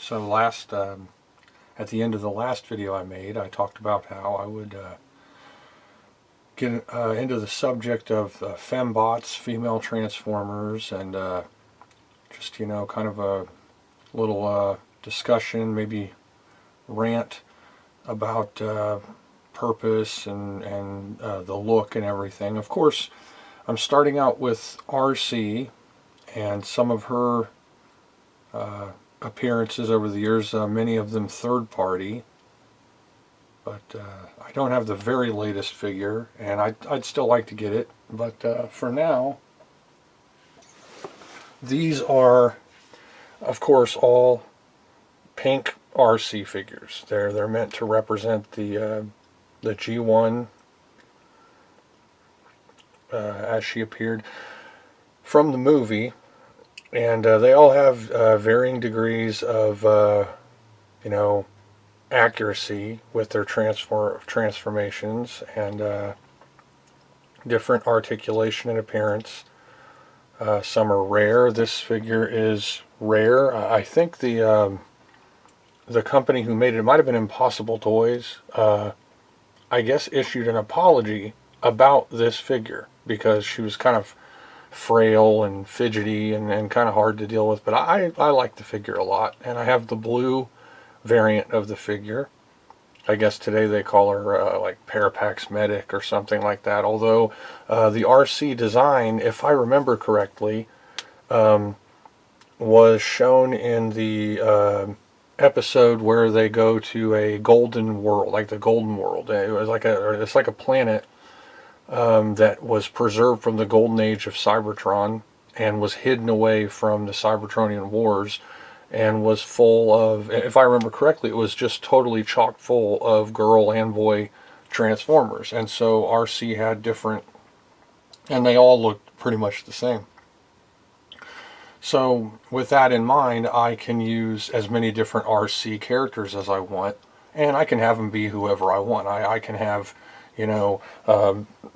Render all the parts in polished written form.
So at the end of the last video I made, I talked about how I would get into the subject of fembots, female transformers, and just, kind of a little discussion, maybe rant about purpose and the look and everything. Of course, I'm starting out with Arcee and some of her appearances over the years, many of them third party, but I don't have the very latest figure, and I'd still like to get it, but for now, these are, of course, all pink Arcee figures. They're meant to represent the G1 as she appeared from the movie. And they all have varying degrees of, accuracy with their transformations and different articulation and appearance. Some are rare. This figure is rare. I think the company who made it might have been Impossible Toys, I guess issued an apology about this figure because she was kind of frail and fidgety and kind of hard to deal with, but I like the figure a lot, and I have the blue variant of the figure. I guess today they call her like Parapax Medic or something like that, although the Arcee design, if I remember correctly, was shown in the episode where they go to a golden world, like the golden world. It was it's like a planet that was preserved from the golden age of Cybertron and was hidden away from the Cybertronian wars and was full of, if I remember correctly, it was just totally chock full of girl and boy Transformers. And so Arcee had different, and they all looked pretty much the same. So with that in mind, I can use as many different Arcee characters as I want, and I can have them be whoever I want. I can have,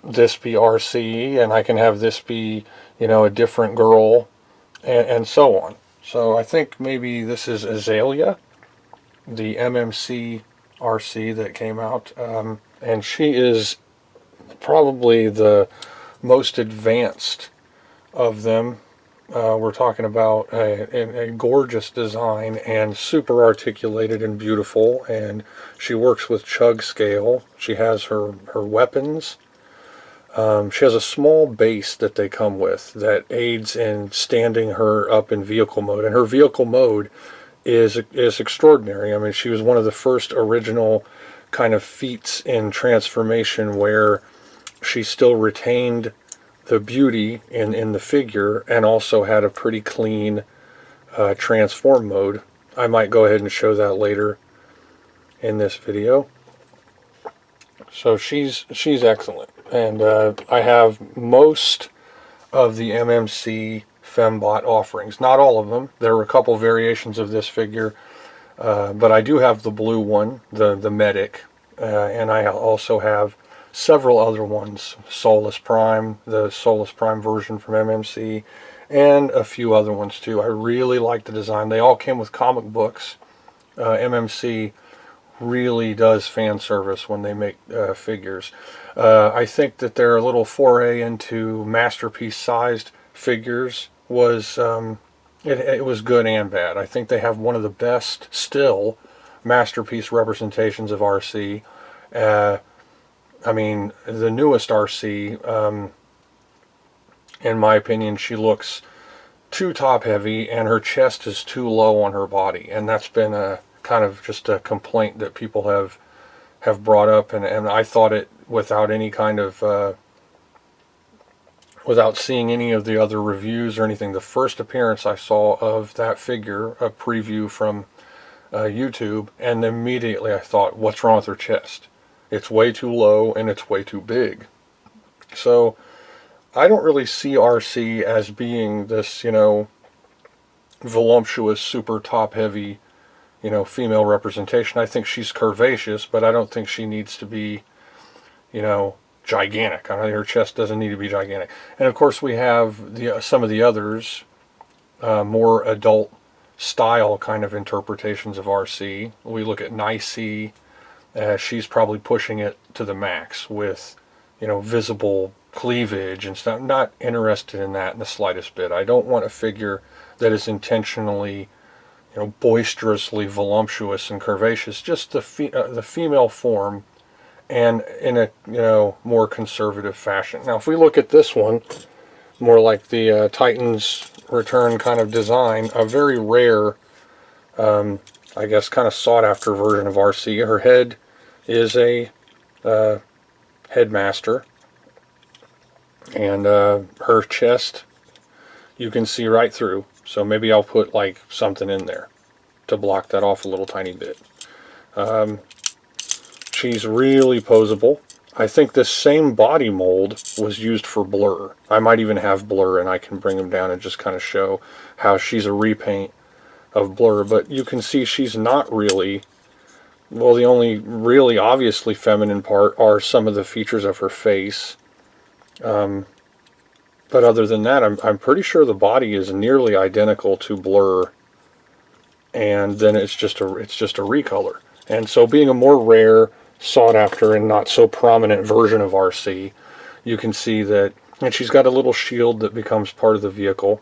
this be Arcee, and I can have this be, a different girl, and so on. So I think maybe this is Azalea, the MMC Arcee that came out, and she is probably the most advanced of them. We're talking about a gorgeous design and super articulated and beautiful, and she works with chug scale. She has her weapons. She has a small base that they come with that aids in standing her up in vehicle mode, and her vehicle mode is extraordinary. I mean, she was one of the first original kind of feats in transformation where she still retained the beauty in the figure and also had a pretty clean transform mode. I might go ahead and show that later in this video. So she's excellent, and I have most of the MMC Fembot offerings. Not all of them. There are a couple variations of this figure, but I do have the blue one, the Medic, and I also have several other ones, Solus Prime, the Solus Prime version from MMC, and a few other ones too. I really like the design. They all came with comic books. MMC really does fan service when they make figures. I think that their little foray into masterpiece sized figures was it was good and bad. I think they have one of the best still masterpiece representations of Arcee. I mean, the newest Arcee, in my opinion, she looks too top heavy and her chest is too low on her body, and that's been a kind of just a complaint that people have brought up, and I thought it, without any kind of without seeing any of the other reviews or anything, the first appearance I saw of that figure, a preview from YouTube, and immediately I thought, what's wrong with her chest? It's way too low and it's way too big. So I don't really see Arcee as being this, voluptuous, super top heavy, female representation. I think she's curvaceous, but I don't think she needs to be, gigantic. I know her chest doesn't need to be gigantic. And of course we have some of the others, more adult style kind of interpretations of Arcee. We look at Nicey, she's probably pushing it to the max with, you know, visible cleavage and stuff. Not interested in that in the slightest bit. I don't want a figure that is intentionally, you know, boisterously voluptuous and curvaceous. Just the female form, and in a, you know, more conservative fashion. Now, if we look at this one, more like the Titan's Return kind of design, a very rare, I guess, kind of sought-after version of Arcee. Her head is a headmaster, and her chest you can see right through. So maybe I'll put like something in there to block that off a little tiny bit. She's really posable. I think this same body mold was used for Blur. I might even have Blur, and I can bring them down and just kind of show how she's a repaint of Blur. But you can see she's not really, well, the only really obviously feminine part are some of the features of her face. But other than that, I'm pretty sure the body is nearly identical to Blur, and then it's just a recolor. And so, being a more rare, sought after, and not so prominent version of Arcee, you can see that, and she's got a little shield that becomes part of the vehicle.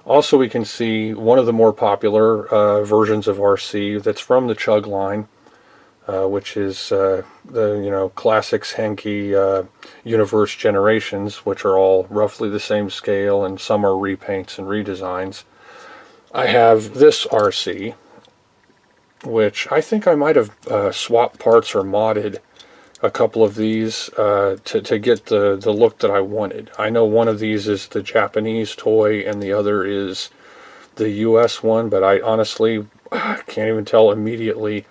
Also, we can see one of the more popular versions of Arcee that's from the Chug line, which is the, you know, Classics Henke Universe Generations, which are all roughly the same scale, and some are repaints and redesigns. I have this Arcee, which I think I might have swapped parts or modded a couple of these to get the look that I wanted. I know one of these is the Japanese toy and the other is the US one, but I honestly can't even tell immediately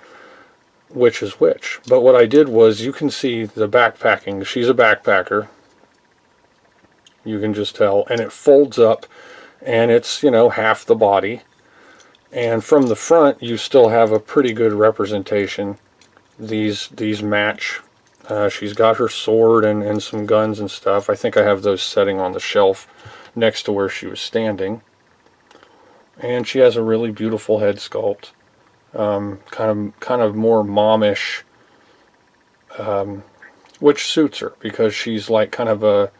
which is which. But what I did was, you can see the backpacking. She's a backpacker. You can just tell. And it folds up, and it's, you know, half the body. And from the front, you still have a pretty good representation. These match. She's got her sword and some guns and stuff. I think I have those setting on the shelf next to where she was standing. And she has a really beautiful head sculpt. Kind of more momish, which suits her, because she's like kind of a,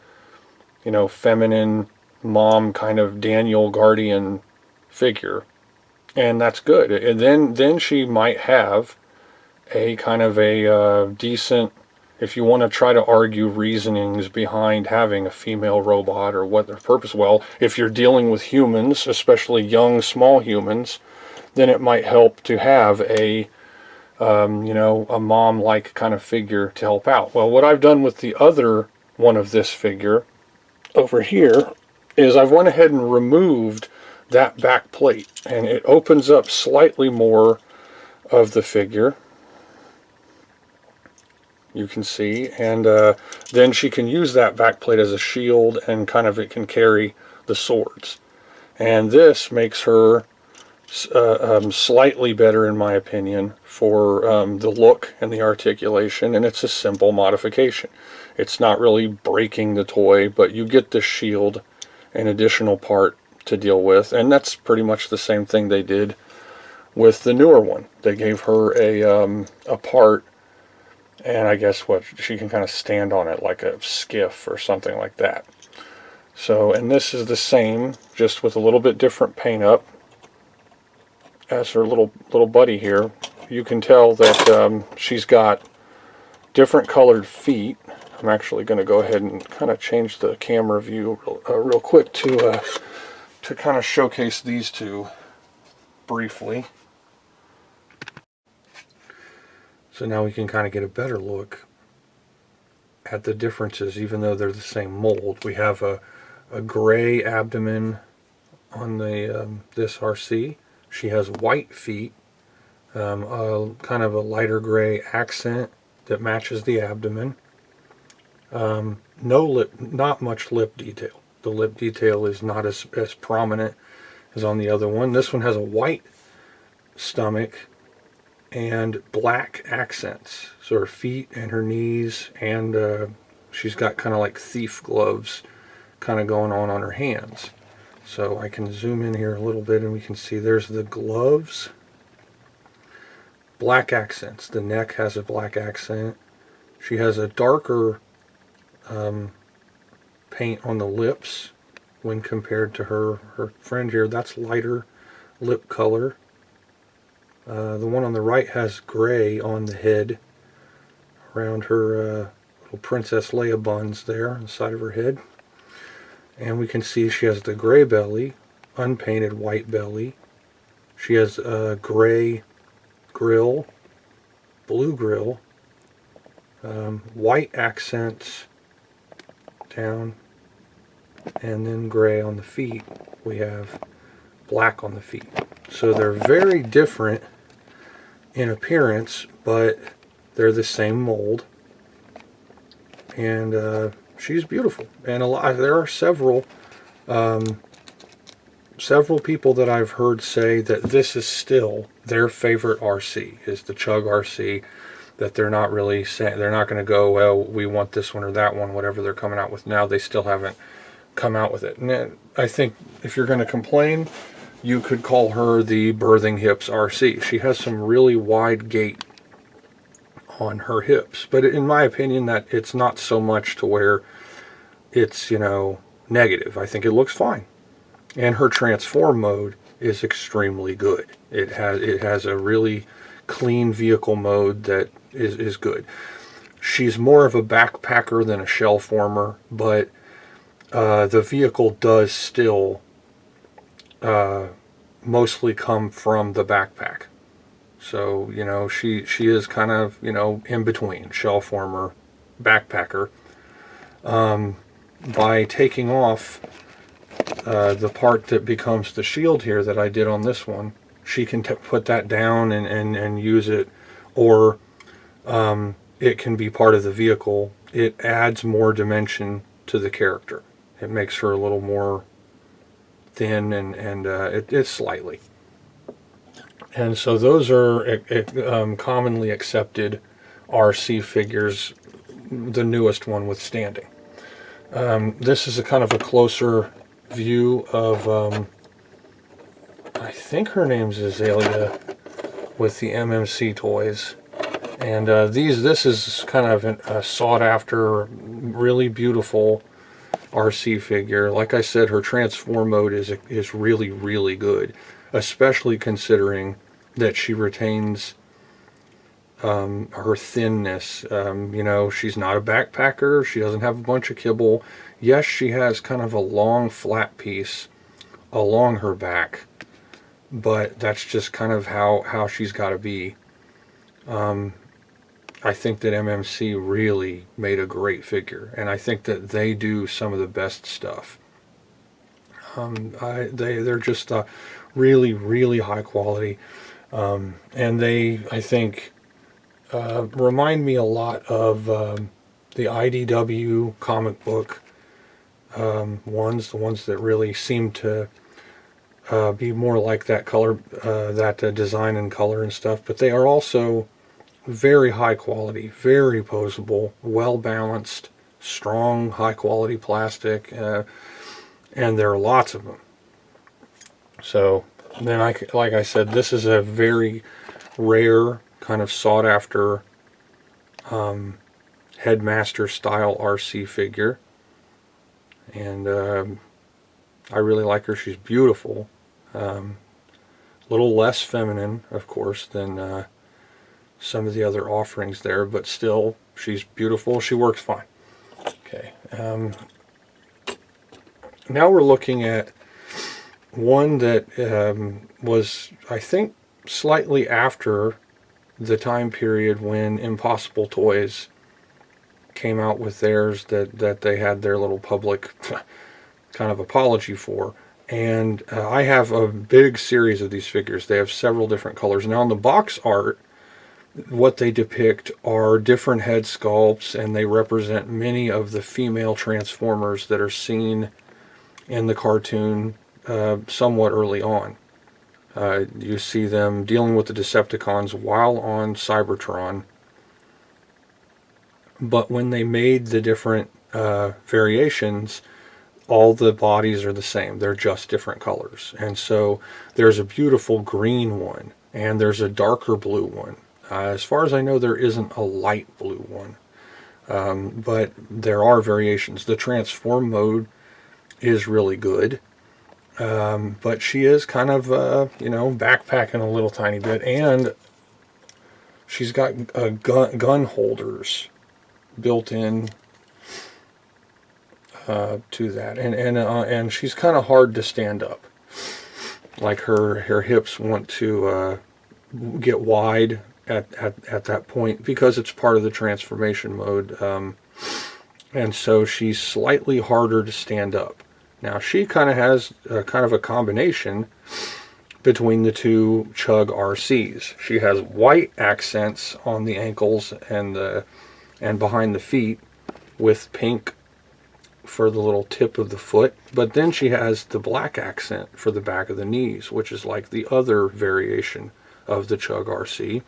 you know, feminine mom kind of Daniel Guardian figure. And that's good. And then she might have a kind of a decent, if you want to try to argue reasonings behind having a female robot or what their purpose, well, if you're dealing with humans, especially young, small humans, then it might help to have a, you know, a mom-like kind of figure to help out. Well, what I've done with the other one of this figure over here is I've went ahead and removed that back plate, and it opens up slightly more of the figure, you can see, and then she can use that back plate as a shield, and kind of it can carry the swords. And this makes her slightly better, in my opinion, for the look and the articulation, and it's a simple modification. It's not really breaking the toy, but you get the shield, an additional part to deal with, and that's pretty much the same thing they did with the newer one. They gave her a part, and I guess what, she can kind of stand on it like a skiff or something like that. So, and this is the same, just with a little bit different paint up as her little buddy here. You can tell that she's got different colored feet. I'm actually going to go ahead and kind of change the camera view real quick to kind of showcase these two briefly. So now we can kind of get a better look at the differences, even though they're the same mold. We have a gray abdomen on the this Arcee. She has white feet, kind of a lighter gray accent that matches the abdomen. Not much lip detail. The lip detail is not as prominent as on the other one. This one has a white stomach and black accents. So her feet and her knees, and she's got kind of like thief gloves kind of going on her hands. So I can zoom in here a little bit and we can see there's the gloves. Black accents. The neck has a black accent. She has a darker paint on the lips when compared to her friend here. That's lighter lip color. The one on the right has gray on the head around her little Princess Leia buns there on the side of her head. And we can see she has the gray belly, unpainted white belly. She has a gray grill, blue grill, white accents down, and then gray on the feet. We have black on the feet. So they're very different in appearance, but they're the same mold. And she's beautiful. And there are several people that I've heard say that this is still their favorite Arcee, is the Chug Arcee. That they're not really saying, they're not going to go, well, we want this one or that one, whatever they're coming out with now. They still haven't come out with it. And I think if you're going to complain, you could call her the Birthing Hips Arcee. She has some really wide gait on her hips, but in my opinion, that it's not so much to where it's, you know, negative. I think it looks fine. And her transform mode is extremely good. It has a really clean vehicle mode that is good. She's more of a backpacker than a shell former, but the vehicle does still mostly come from the backpack. So, you know, she is kind of, you know, in between shell former, backpacker. By taking off the part that becomes the shield here that I did on this one, she can put that down and use it, or it can be part of the vehicle. It adds more dimension to the character. It makes her a little more thin and it's slightly. And so those are commonly accepted Arcee figures, the newest one withstanding. This is a kind of a closer view of, I think her name's Azalea with the MMC toys. And this is kind of a sought after, really beautiful Arcee figure. Like I said, her transform mode is really, really good, especially considering that she retains her thinness. You know, she's not a backpacker. She doesn't have a bunch of kibble. Yes, she has kind of a long flat piece along her back, but that's just kind of how she's got to be. I think that MMC really made a great figure, and I think that they do some of the best stuff. They're just really, really high quality, and they, I think, remind me a lot of the IDW comic book ones, the ones that really seem to be more like that color, that design and color and stuff. But they are also very high quality, very posable, well balanced, strong, high quality plastic, and there are lots of them. So then, like I said, this is a very rare, kind of sought after headmaster style Arcee figure, and I really like her. She's beautiful. A little less feminine, of course, than some of the other offerings there, but still, she's beautiful. She works fine. Okay. Now we're looking at one that was, I think, slightly after the time period when Impossible Toys came out with theirs, that they had their little public kind of apology for. And I have a big series of these figures. They have several different colors. Now, on the box art, what they depict are different head sculpts, and they represent many of the female Transformers that are seen in the cartoon somewhat early on. You see them dealing with the Decepticons while on Cybertron, but when they made the different variations, all the bodies are the same. They're just different colors. And so there's a beautiful green one, and there's a darker blue one. As far as I know, there isn't a light blue one. But there are variations. The transform mode is really good. But she is kind of, backpacking a little tiny bit. And she's got gun holders built in to that, and she's kind of hard to stand up. Like her hips want to get wide at that point because it's part of the transformation mode, and so she's slightly harder to stand up. Now she kind of has kind of a combination between the two Chug Arcees. She has white accents on the ankles and behind the feet, with pink for the little tip of the foot, but then she has the black accent for the back of the knees, which is like the other variation of the Chug Arcee.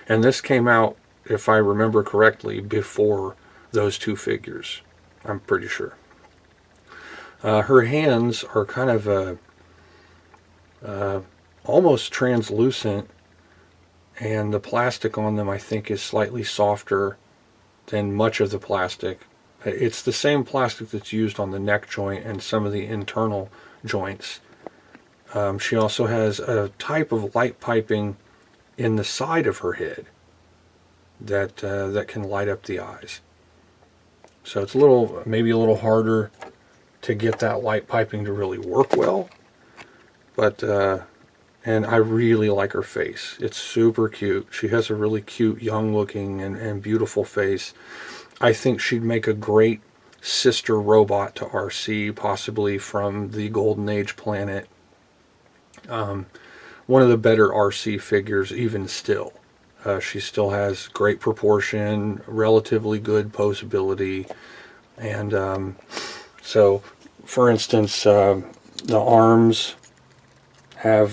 And this came out, if I remember correctly, before those two figures, I'm pretty sure. Her hands are kind of almost translucent, and the plastic on them I think is slightly softer than much of the plastic. It's the same plastic that's used on the neck joint and some of the internal joints. She also has a type of light piping in the side of her head that can light up the eyes. So it's maybe a little harder to get that light piping to really work well. But and I really like her face. It's super cute. She has a really cute, young looking and beautiful face. I think she'd make a great sister robot to Arcee, possibly from the Golden Age planet. One of the better Arcee figures, even still. She still has great proportion, relatively good posability, and so, for instance, the arms have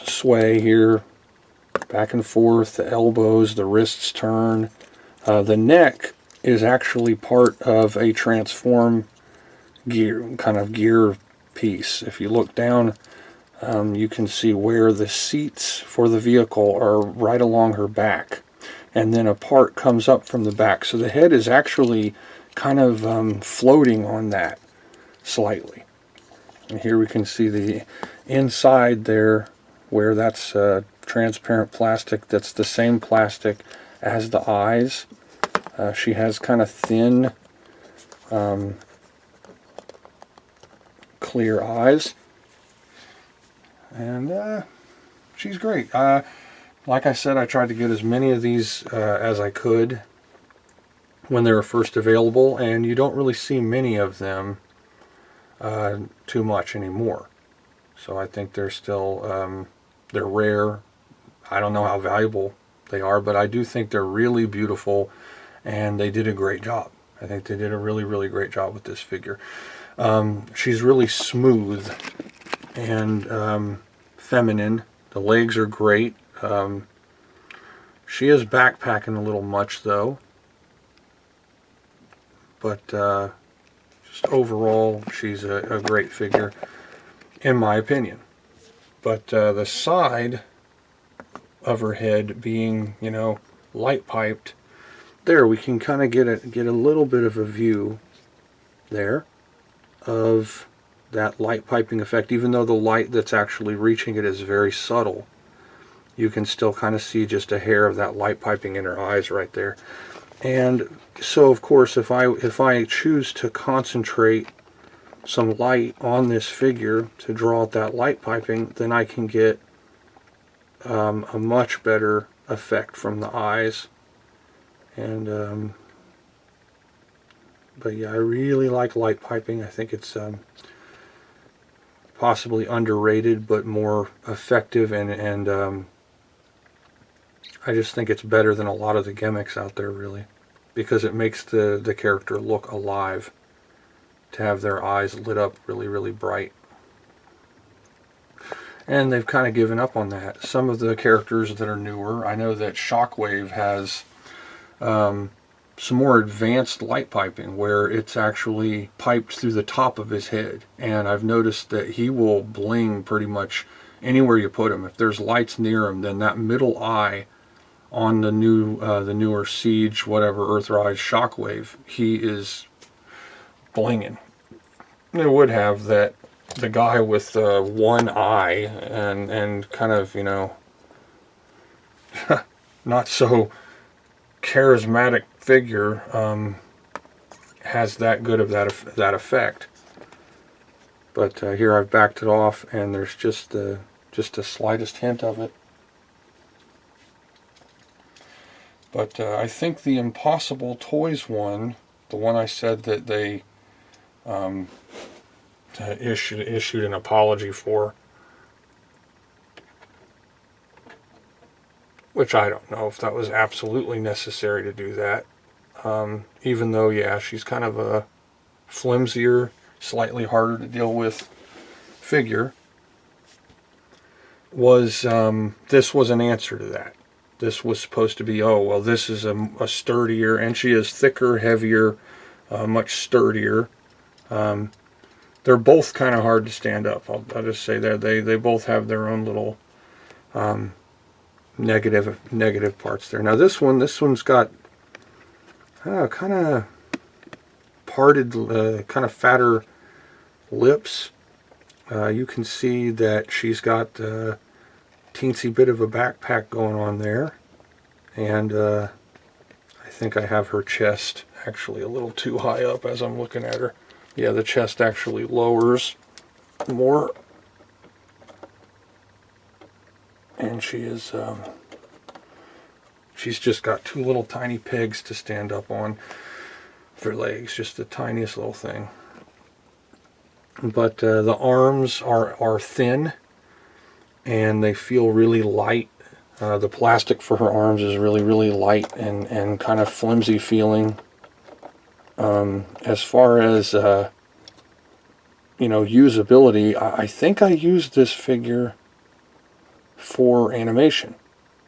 sway here, back and forth, the elbows, the wrists turn. The neck is actually part of a transform gear piece. If you look down, you can see where the seats for the vehicle are right along her back, and then a part comes up from the back. So the head is actually kind of floating on that slightly. And here we can see the inside there, where that's transparent plastic. That's the same plastic as the eyes. She has kind of thin, clear eyes. And she's great. Like I said, I tried to get as many of these as I could when they were first available, and you don't really see many of them too much anymore. So I think they're still, they're rare. I don't know how valuable they are, but I do think they're really beautiful, and they did a great job. I think they did a really, really great job with this figure. She's really smooth and feminine. The legs are great. She is backpacking a little much though, but just overall she's a great figure in my opinion. But the side of her head being, light piped, there we can kind of get a little bit of a view there of that light piping effect. Even though the light that's actually reaching it is very subtle, you can still kind of see just a hair of that light piping in her eyes right there. And so of course if I choose to concentrate some light on this figure to draw out that light piping, then I can get a much better effect from the eyes. And but yeah, I really like light piping. I think it's possibly underrated, but more effective, and I just think it's better than a lot of the gimmicks out there, really, because it makes the character look alive, to have their eyes lit up really, really bright. And they've kind of given up on that. Some of the characters that are newer, I know that Shockwave has some more advanced light piping where it's actually piped through the top of his head. And I've noticed that he will bling pretty much anywhere you put him. If there's lights near him, then that middle eye on the newer Siege, whatever, Earthrise Shockwave, he is blinging. It would have that the guy with one eye and kind of, you know, not so charismatic figure has that good of that effect. But here I've backed it off, and there's just the slightest hint of it. But I think the Impossible Toys one, the one I said that they issued an apology for, which I don't know if that was absolutely necessary to do that. Even though, yeah, she's kind of a flimsier, slightly harder to deal with figure, was this was an answer to that. This was supposed to be, oh, well, this is a sturdier, and she is thicker, heavier, much sturdier. They're both kind of hard to stand up. I'll just say that they both have their own little negative parts there. Now this one's got kind of parted, kind of fatter lips. You can see that she's got a teensy bit of a backpack going on there, and I think I have her chest actually a little too high up as I'm looking at her. Yeah, the chest actually lowers more, and she is she's just got two little tiny pegs to stand up on for legs, just the tiniest little thing. But the arms are thin, and they feel really light. The plastic for her arms is really light and kind of flimsy feeling. As far as usability, I think I used this figure for animation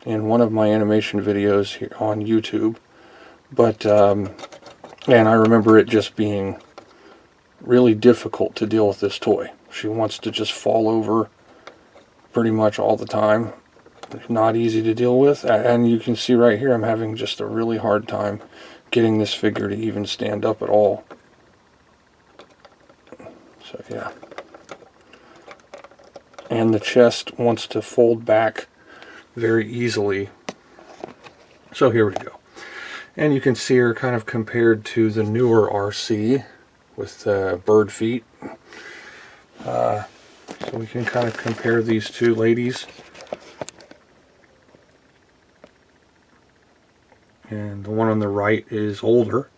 in one of my animation videos here on YouTube. But and I remember it just being really difficult to deal with this toy. She wants to just fall over pretty much all the time. Not easy to deal with, and you can see right here I'm having just a really hard time getting this figure to even stand up at all. So yeah. And the chest wants to fold back very easily. So here we go. And you can see her kind of compared to the newer Arcee with bird feet. So we can kind of compare these two ladies. And the one on the right is older,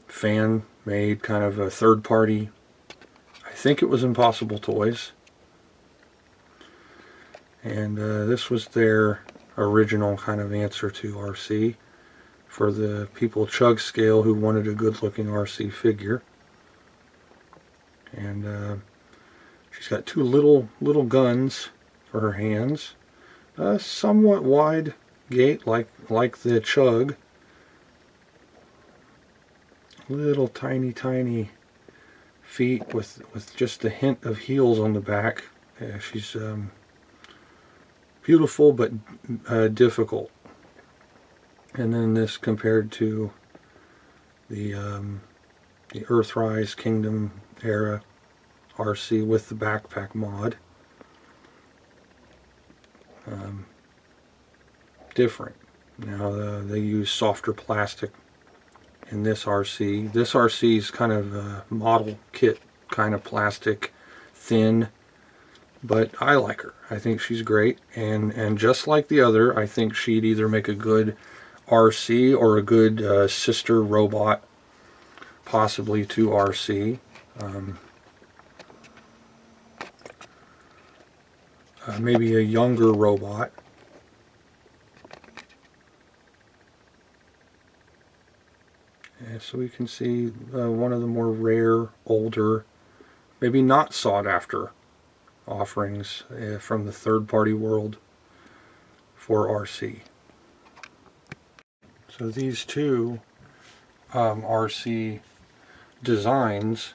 fan-made, kind of a third-party. I think it was Impossible Toys. And this was their original kind of answer to Arcee for the people chug scale who wanted a good-looking Arcee figure. And she's got two little guns for her hands, somewhat wide gait like the Chug. Little tiny feet with just a hint of heels on the back. Yeah, she's beautiful but difficult. And then this compared to the Earthrise Kingdom era Arcee with the backpack mod. Different. Now they use softer plastic in this Arcee. This Arcee is kind of a model kit kind of plastic, thin, but I like her. I think she's great, and just like the other, I think she'd either make a good Arcee or a good sister robot, possibly to Arcee. Maybe a younger robot. And so we can see one of the more rare, older, maybe not sought after offerings from the third-party world for Arcee. So these two RC designs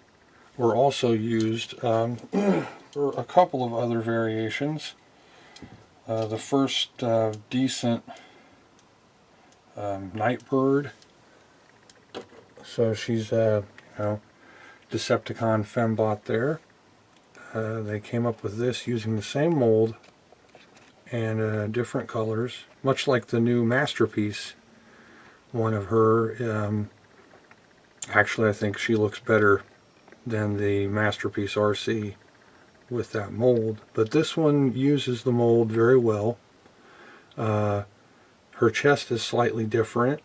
were also used for a couple of other variations. The first decent Nightbird. So she's you know, Decepticon Fembot there. They came up with this using the same mold and different colors, much like the new Masterpiece one of her. Actually, I think she looks better than the Masterpiece RC with that mold, but this one uses the mold very well. Her chest is slightly different,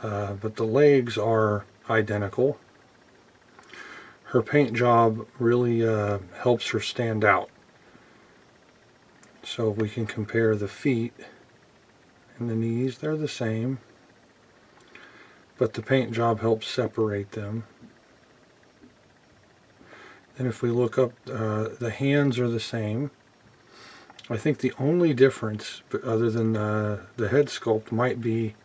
but the legs are identical. Her paint job really helps her stand out. So if we can compare the feet and the knees, they're the same, but the paint job helps separate them. And if we look up, the hands are the same. I think the only difference, other than the head sculpt, might be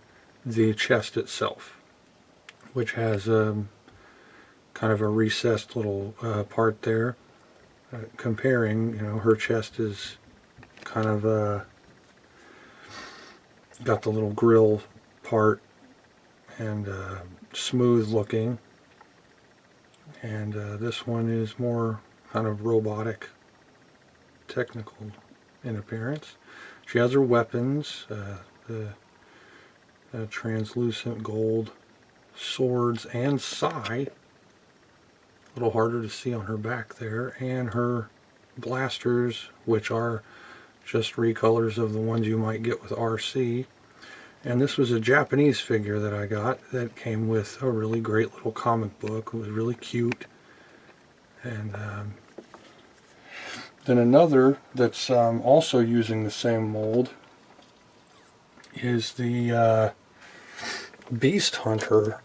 the chest itself, which has kind of a recessed little part there. Comparing, you know, her chest is kind of got the little grill part and smooth looking, and this one is more kind of robotic, technical in appearance. She has her weapons, the translucent gold swords and sai, a little harder to see on her back there, and her blasters, which are just recolors of the ones you might get with RC. And this was a Japanese figure that I got that came with a really great little comic book. It was really cute. And then another that's also using the same mold is the Beast Hunter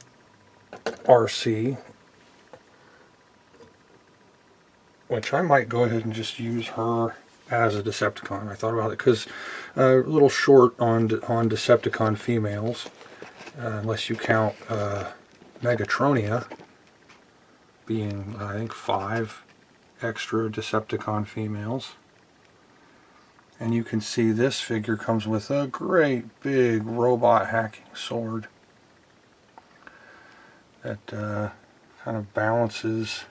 RC, which I might go ahead and just use her as a Decepticon. I thought about it because a little short on Decepticon females, unless you count Megatronia being, I think, 5 extra Decepticon females. And you can see this figure comes with a great big robot hacking sword that kind of balances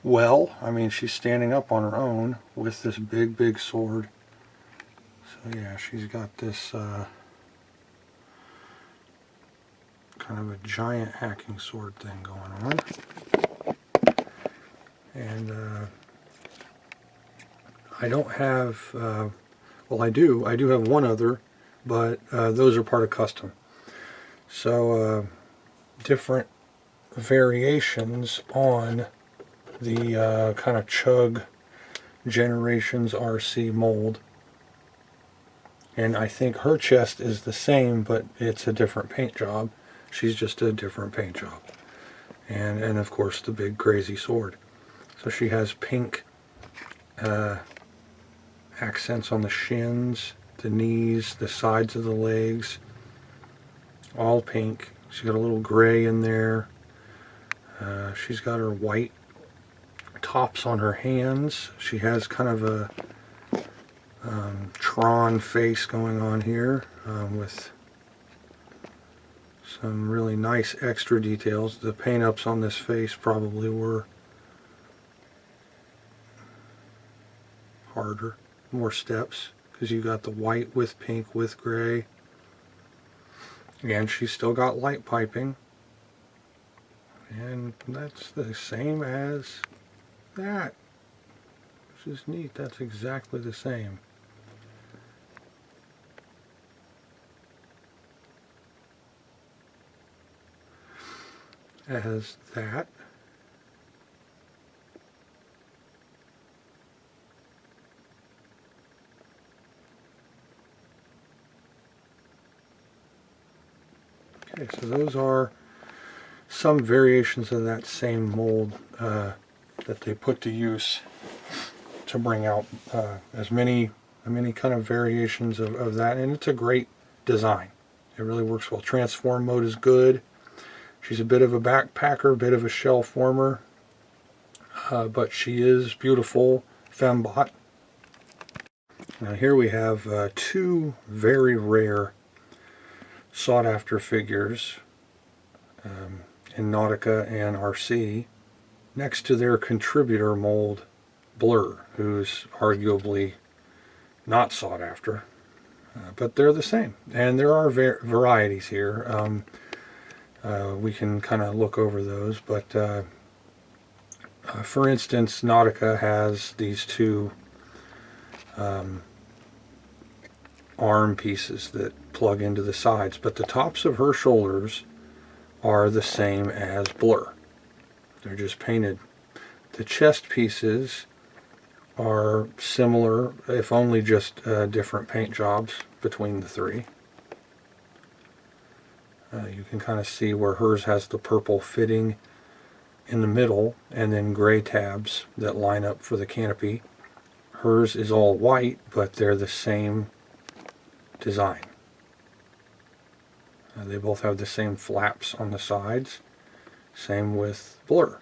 well. I mean, she's standing up on her own with this big sword. So yeah, she's got this kind of a giant hacking sword thing going on. And I don't have, well, I do have one other, but those are part of custom. So different variations on the kind of Chug Generations RC mold. And I think her chest is the same, but it's a different paint job. She's just a different paint job. And of course the big crazy sword. So she has pink accents on the shins, the knees, the sides of the legs, all pink. She's got a little gray in there. She's got her white tops on her hands. She has kind of a Tron face going on here with some really nice extra details. The paint ups on this face probably were harder, more steps, because you got the white with pink with gray. And she's still got light piping, and that's the same as that, which is neat. That's exactly the same. As that. Okay, so those are some variations of that same mold that they put to use to bring out as many kind of variations of that, and it's a great design. It really works well. Transform mode is good. She's a bit of a backpacker, a bit of a shell former, but she is beautiful Fembot. Now here we have two very rare sought after figures in Nautica and Arcee next to their contributor mold Blur, who's arguably not sought after, but they're the same. And there are varieties here. We can kind of look over those, but for instance, Nautica has these two arm pieces that plug into the sides, but the tops of her shoulders are the same as Blur. They're just painted. The chest pieces are similar, if only just different paint jobs between the three. You can kind of see where hers has the purple fitting in the middle and then gray tabs that line up for the canopy. Hers is all white, but they're the same design. They both have the same flaps on the sides. Same with Blur.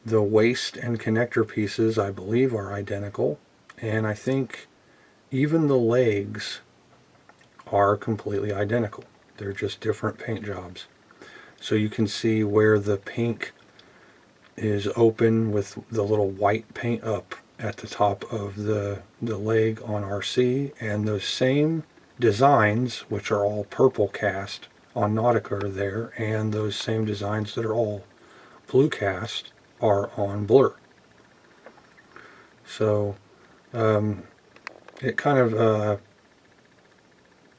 The waist and connector pieces, I believe, are identical, and I think even the legs are completely identical. They're just different paint jobs. So you can see where the pink is open with the little white paint up at the top of the leg on Arcee, and those same designs, which are all purple cast on Nautica, are there, and those same designs that are all blue cast are on Blur. So it kind of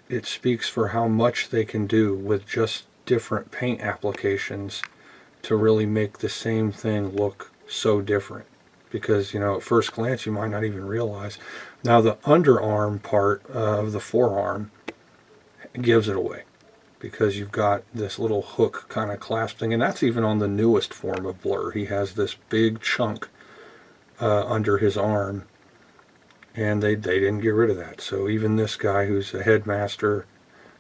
it speaks for how much they can do with just different paint applications to really make the same thing look so different. Because, you know, at first glance you might not even realize. Now the underarm part of the forearm gives it away, because you've got this little hook kind of clasping, and that's even on the newest form of Blur. He has this big chunk under his arm, and they didn't get rid of that. So even this guy who's a headmaster,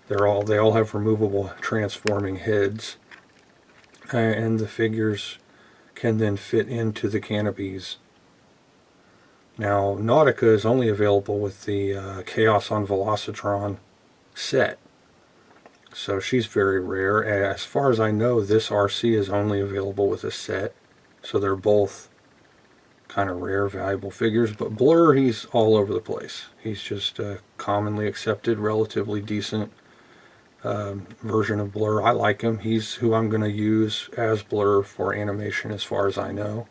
they all have removable transforming heads, and the figures can then fit into the canopies. Now Nautica is only available with the Chaos on Velocitron set, so she's very rare. As far as I know, this Arcee is only available with a set, so they're both kind of rare, valuable figures. But Blur, he's all over the place. He's just a commonly accepted, relatively decent version of Blur. I like him. He's who I'm going to use as Blur for animation as far as I know.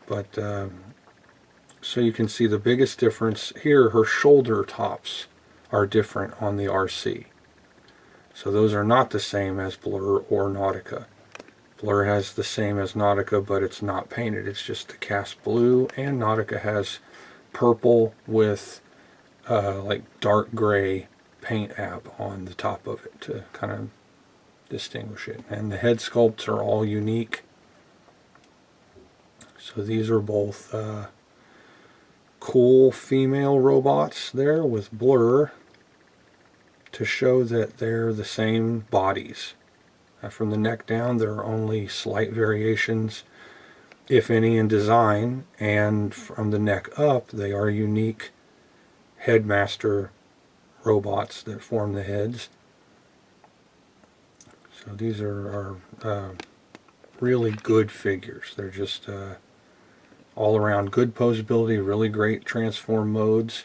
But so you can see the biggest difference here, her shoulder tops are different on the Arcee. So those are not the same as Blur or Nautica. Blur has the same as Nautica, but it's not painted. It's just the cast blue, and Nautica has purple with like dark gray paint app on the top of it to kind of distinguish it. And the head sculpts are all unique. So these are both cool female robots there with Blur to show that they're the same bodies. From the neck down, there are only slight variations, if any, in design, and from the neck up, they are unique headmaster robots that form the heads. So these are really good figures. They're just all around good posability, really great transform modes.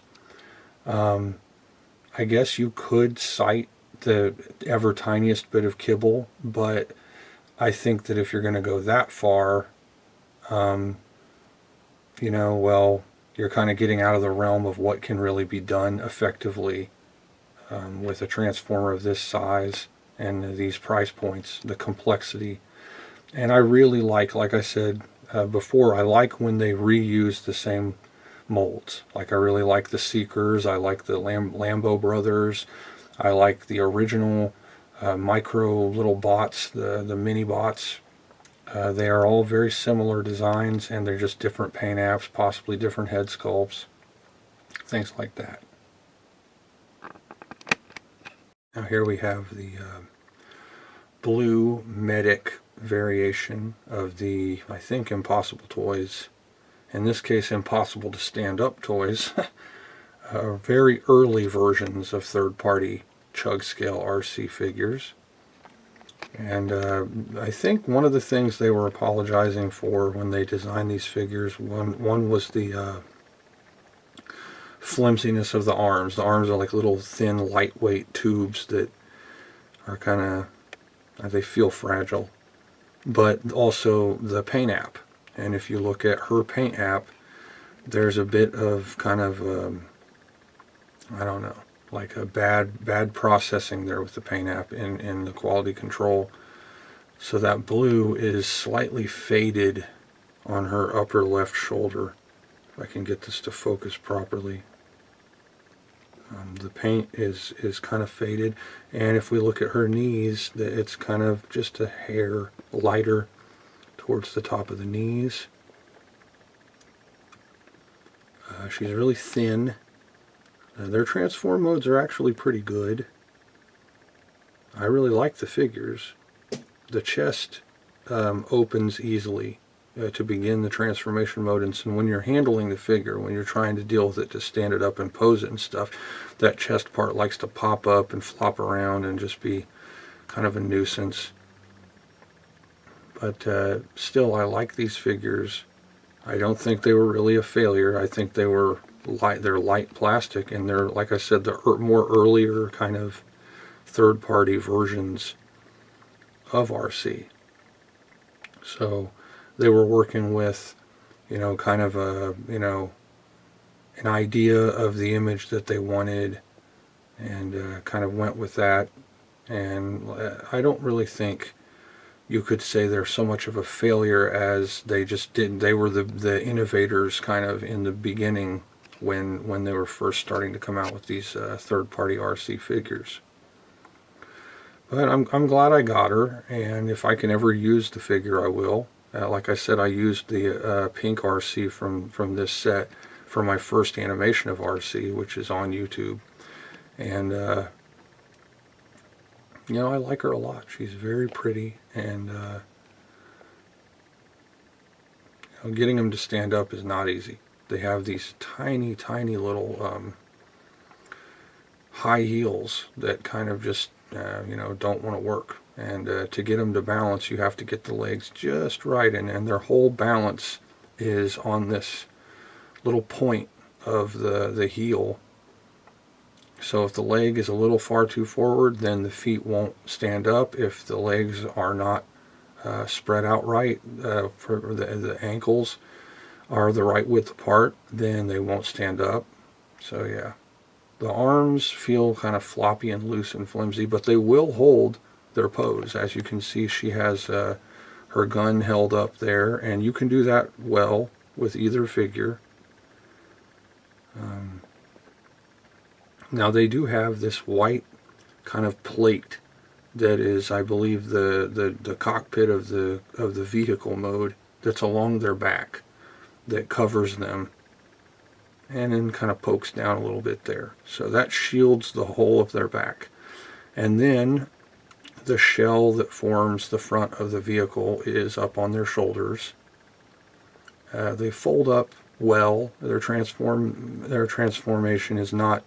I guess you could cite the ever tiniest bit of kibble, but I think that if you're going to go that far, you know, well, you're kind of getting out of the realm of what can really be done effectively with a transformer of this size and these price points, the complexity. And I really like I said before, I like when they reuse the same molds. Like, I really like the Seekers, I like the Lambo brothers, I like the original micro little bots, the mini bots. They are all very similar designs, and they're just different paint apps, possibly different head sculpts, things like that. Now here we have the blue medic variation of the, I think, Impossible Toys. In this case, Impossible to Stand Up toys. Very early versions of third-party chug scale Arcee figures. And I think one of the things they were apologizing for when they designed these figures, one was the flimsiness of the arms. The arms are like little thin, lightweight tubes that are kind of, they feel fragile. But also the paint app. And if you look at her paint app, there's a bit of kind of, I don't know, like a bad processing there with the paint app in the quality control. So that blue is slightly faded on her upper left shoulder. If I can get this to focus properly. The paint is kind of faded, and if we look at her knees, it's kind of just a hair lighter towards the top of the knees. She's really thin. Their transform modes are actually pretty good. I really like the figures. The chest opens easily to begin the transformation mode, and so when you're handling the figure, when you're trying to deal with it to stand it up and pose it and stuff, that chest part likes to pop up and flop around and just be kind of a nuisance. But still, I like these figures. I don't think they were really a failure. I think they were light. They're light plastic, and they're, like I said, the more earlier kind of third-party versions of Arcee. So they were working with, kind of a, an idea of the image that they wanted, and kind of went with that. And I don't really think you could say they're so much of a failure as they just didn't. They were the innovators kind of in the beginning when they were first starting to come out with these third-party Arcee figures. But I'm glad I got her, and if I can ever use the figure, I will. Like I said, I used the pink Arcee from this set for my first animation of Arcee, which is on YouTube. And, I like her a lot. She's very pretty, and getting them to stand up is not easy. They have these tiny, tiny little high heels that kind of just, don't want to work. And to get them to balance, you have to get the legs just right, and their whole balance is on this little point of the heel. So if the leg is a little far too forward, then the feet won't stand up. If the legs are not spread out right, for the ankles are the right width apart, then they won't stand up. So yeah, the arms feel kind of floppy and loose and flimsy, but they will hold their pose. As you can see, she has her gun held up there, and you can do that well with either figure. Now they do have this white kind of plate that is, I believe, the cockpit of the vehicle mode that's along their back that covers them, and then kind of pokes down a little bit there. So that shields the whole of their back. And then the shell that forms the front of the vehicle is up on their shoulders. They fold up well. Their transformation is not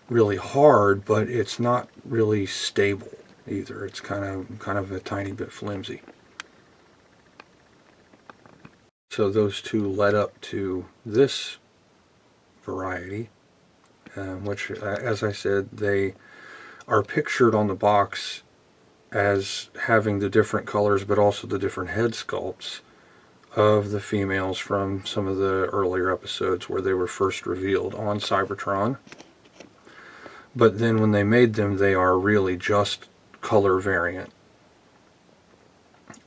really hard, but it's not really stable either. It's kind of a tiny bit flimsy. So those two led up to this variety, which, as I said, they are pictured on the box as having the different colors, but also the different head sculpts of the females from some of the earlier episodes where they were first revealed on Cybertron. But then when they made them, they are really just color variant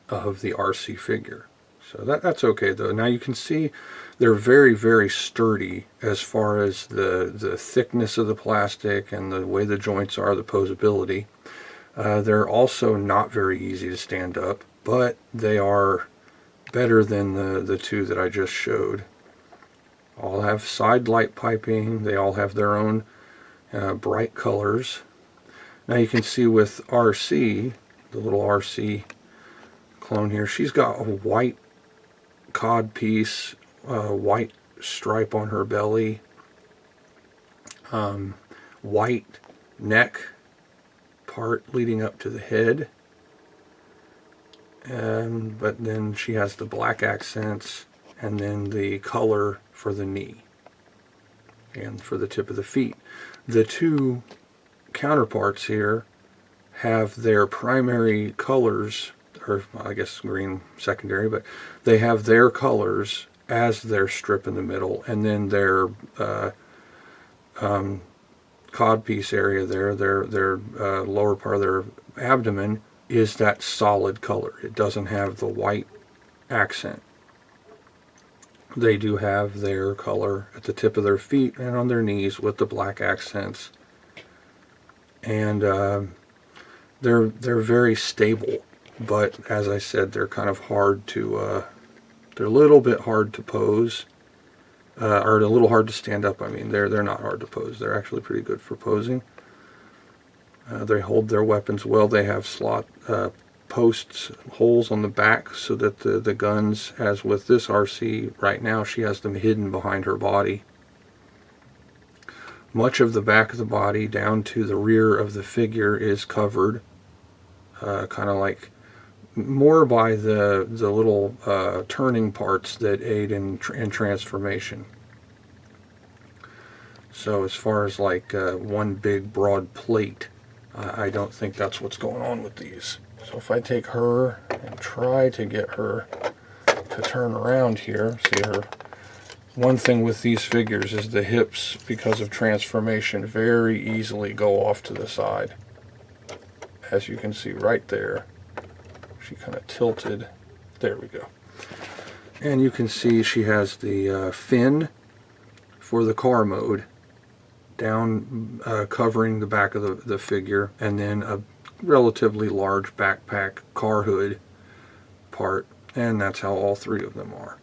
of the Arcee figure. So that's okay though. Now you can see they're very, very sturdy as far as the thickness of the plastic and the way the joints are, the posability. They're also not very easy to stand up, but they are better than the two that I just showed. All have side light piping. They all have their own bright colors. Now you can see with Arcee, the little Arcee clone here, she's got a white cod piece, white stripe on her belly, white neck part leading up to the head, but then she has the black accents and then the color for the knee and for the tip of the feet. The two counterparts here have their primary colors, or I guess green secondary, but they have their colors as their strip in the middle, and then their codpiece area there, their lower part of their abdomen is that solid color. It doesn't have the white accent. They do have their color at the tip of their feet and on their knees with the black accents, and they're very stable. But as I said, they're kind of hard to they're a little bit hard to pose, or a little hard to stand up. I mean, they're not hard to pose. They're actually pretty good for posing. They hold their weapons well. They have slot posts, holes on the back, so that the guns, as with this Arcee right now, she has them hidden behind her body. Much of the back of the body down to the rear of the figure is covered, kind of like more by the little turning parts that aid in transformation. So as far as like one big broad plate, I don't think that's what's going on with these. So if I take her and try to get her to turn around here, see her. One thing with these figures is the hips, because of transformation, very easily go off to the side. As you can see right there, she kind of tilted. There we go. And you can see she has the fin for the car mode down, covering the back of the figure, and then a relatively large backpack car hood part, and that's how all three of them are.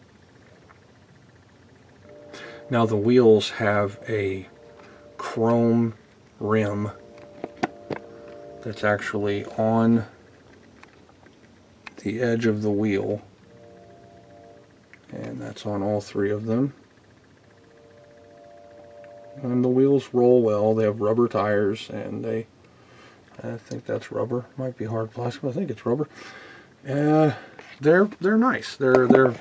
Now the wheels have a chrome rim that's actually on the edge of the wheel, and that's on all three of them. And the wheels roll well. They have rubber tires, and I think that's rubber. Might be hard plastic, but I think it's rubber. They're nice. They're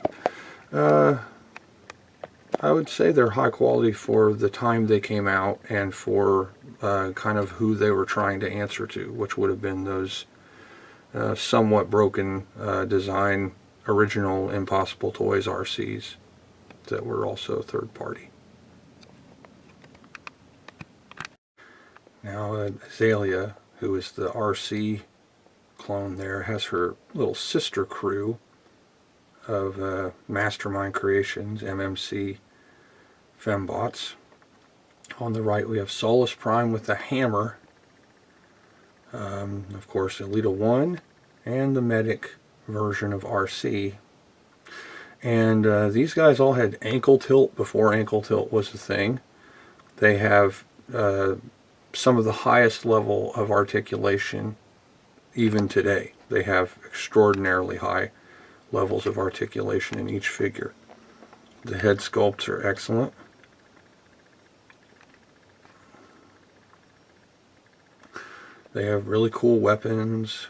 I would say they're high quality for the time they came out and for kind of who they were trying to answer to, which would have been those somewhat broken design original Impossible Toys Arcees that were also third party. Now Azalea, who is the Arcee clone there, has her little sister crew of Mastermind Creations, MMC Fembots. On the right we have Solus Prime with the hammer, of course Elita 1, and the medic version of Arcee. And these guys all had ankle tilt before ankle tilt was a thing. They have some of the highest level of articulation even today. They have extraordinarily high levels of articulation in each figure. The head sculpts are excellent. They have really cool weapons,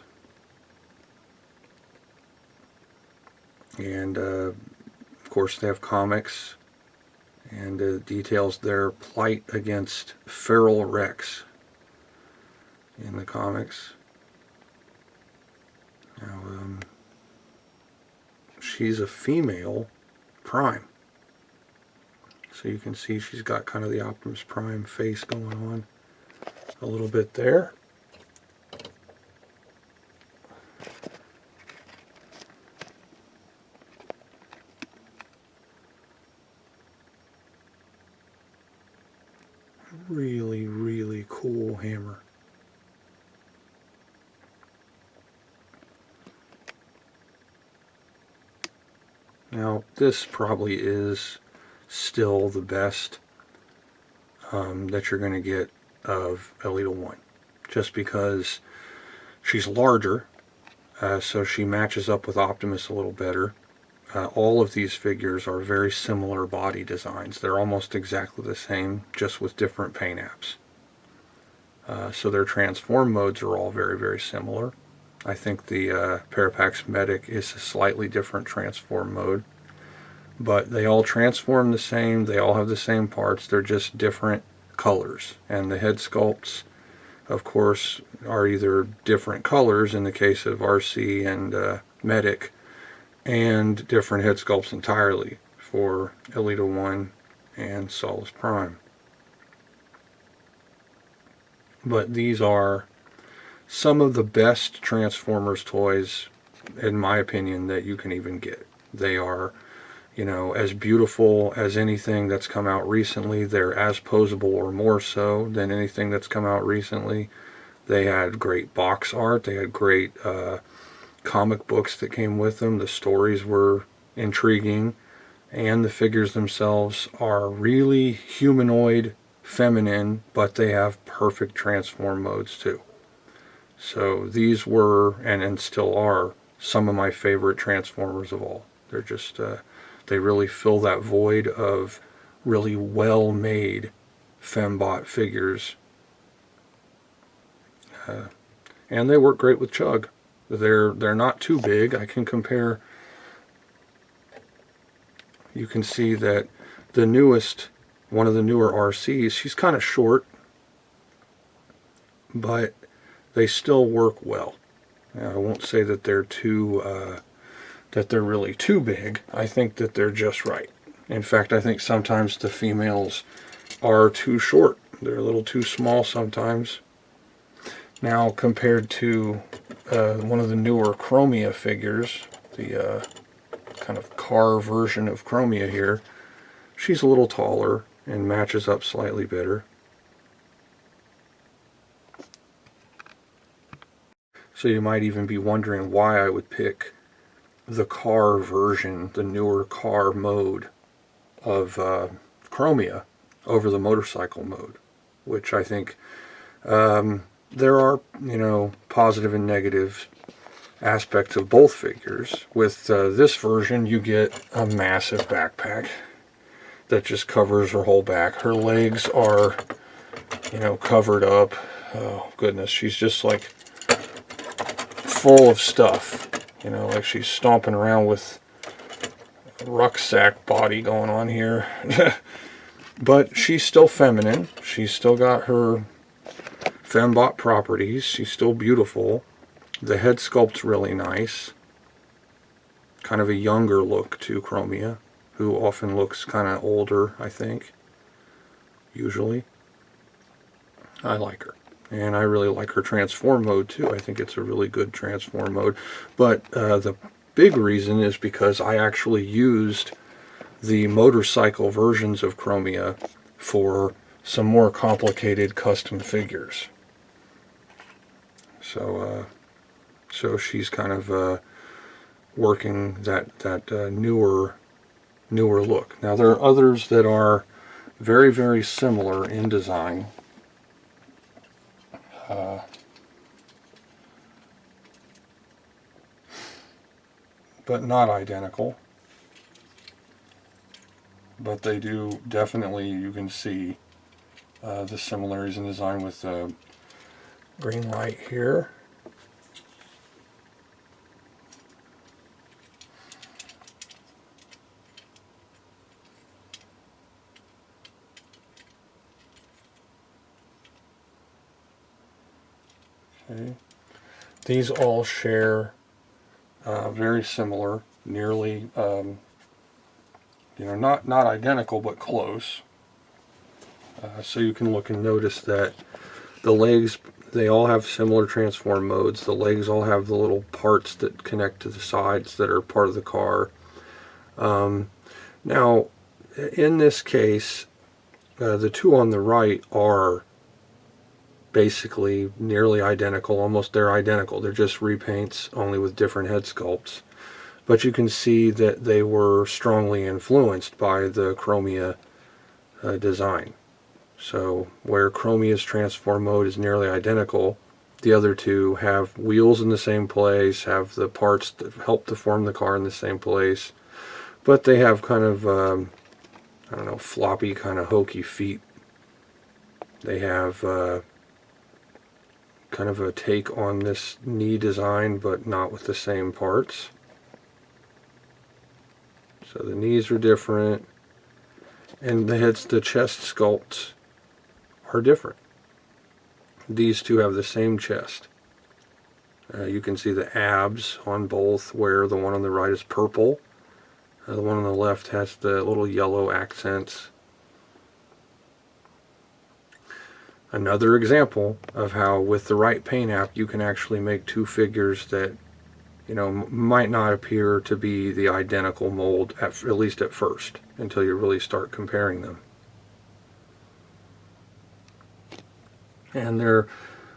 and of course they have comics, and details their plight against Feral Rex in the comics. Now, she's a female Prime, so you can see she's got kind of the Optimus Prime face going on a little bit there. Really, really cool hammer. Now, this probably is still the best that you're going to get of Elita 1. just because she's larger, so she matches up with Optimus a little better. All of these figures are very similar body designs. They're almost exactly the same, just with different paint apps. So their transform modes are all very, very similar. I think the Parapax Medic is a slightly different transform mode, but they all transform the same. They all have the same parts. They're just different colors. And the head sculpts, of course, are either different colors in the case of Arcee and Medic, and different head sculpts entirely for Elita 1 and Solus Prime. But these are some of the best Transformers toys, in my opinion, that you can even get. They are, you know, as beautiful as anything that's come out recently. They're as posable or more so than anything that's come out recently. They had great box art. They had great comic books that came with them. The stories were intriguing, and the figures themselves are really humanoid, feminine, but they have perfect transform modes too. So these were, and still are, some of my favorite Transformers of all. They're just, they really fill that void of really well-made Fembot figures. And they work great with Chug. They're not too big. I can compare. You can see that the newest, one of the newer Arcees, she's kind of short, but they still work well. Now, I won't say that they're that they're really too big. I think that they're just right. In fact, I think sometimes the females are too short. They're a little too small sometimes. Now, compared to one of the newer Chromia figures, the kind of car version of Chromia here, she's a little taller and matches up slightly better. So you might even be wondering why I would pick the car version, the newer car mode of Chromia over the motorcycle mode, which I think there are, you know, positive and negative aspects of both figures. With this version, you get a massive backpack that just covers her whole back. Her legs are, you know, covered up. Oh, goodness, she's just like full of stuff. You know, like she's stomping around with a rucksack body going on here. But she's still feminine. She's still got her Fembot properties. She's still beautiful. The head sculpt's really nice. Kind of a younger look to Chromia, who often looks kind of older, I think. Usually. I like her. And I really like her transform mode too. I think it's a really good transform mode. But the big reason is because I actually used the motorcycle versions of Chromia for some more complicated custom figures. So she's kind of working that newer look. Now there are others that are very, very similar in design. But not identical. But they do definitely, you can see the similarities in design with the green light here. Okay. These all share very similar, nearly, you know, not identical, but close. So you can look and notice that the legs, they all have similar transform modes. The legs all have the little parts that connect to the sides that are part of the car. Now, in this case, the two on the right are basically nearly identical. Almost, they're identical. They're just repaints, only with different head sculpts. But you can see that they were strongly influenced by the Chromia design. So where Chromia's transform mode is nearly identical, The other two have wheels in the same place, have the parts that help to form the car in the same place, but they have kind of, I don't know, floppy, kind of hokey feet. They have kind of a take on this knee design, but not with the same parts. So the knees are different, and the chest sculpts are different. These two have the same chest. You can see the abs on both, where the one on the right is purple. The one on the left has the little yellow accents. Another example of how with the right paint app you can actually make two figures that, you know, might not appear to be the identical mold, at least at first, until you really start comparing them. And they're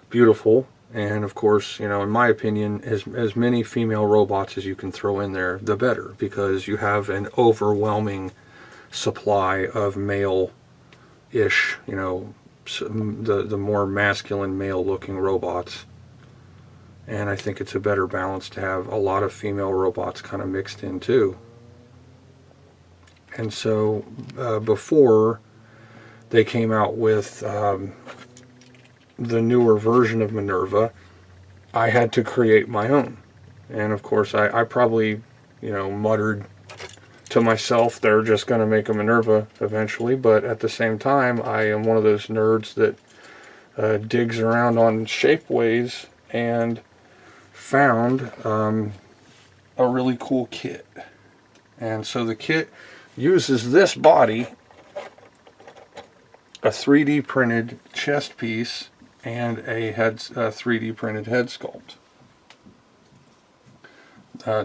beautiful, and of course, you know, in my opinion, as many female robots as you can throw in there, the better, because you have an overwhelming supply of male-ish, you know, the more masculine, male-looking robots. And I think it's a better balance to have a lot of female robots kind of mixed in too. And so before they came out with the newer version of Minerva, I had to create my own. And of course I probably, you know, muttered to myself, they're just going to make a Minerva eventually, but at the same time I am one of those nerds that digs around on Shapeways and found a really cool kit. And so the kit uses this body, a 3D printed chest piece, and a 3D printed head sculpt.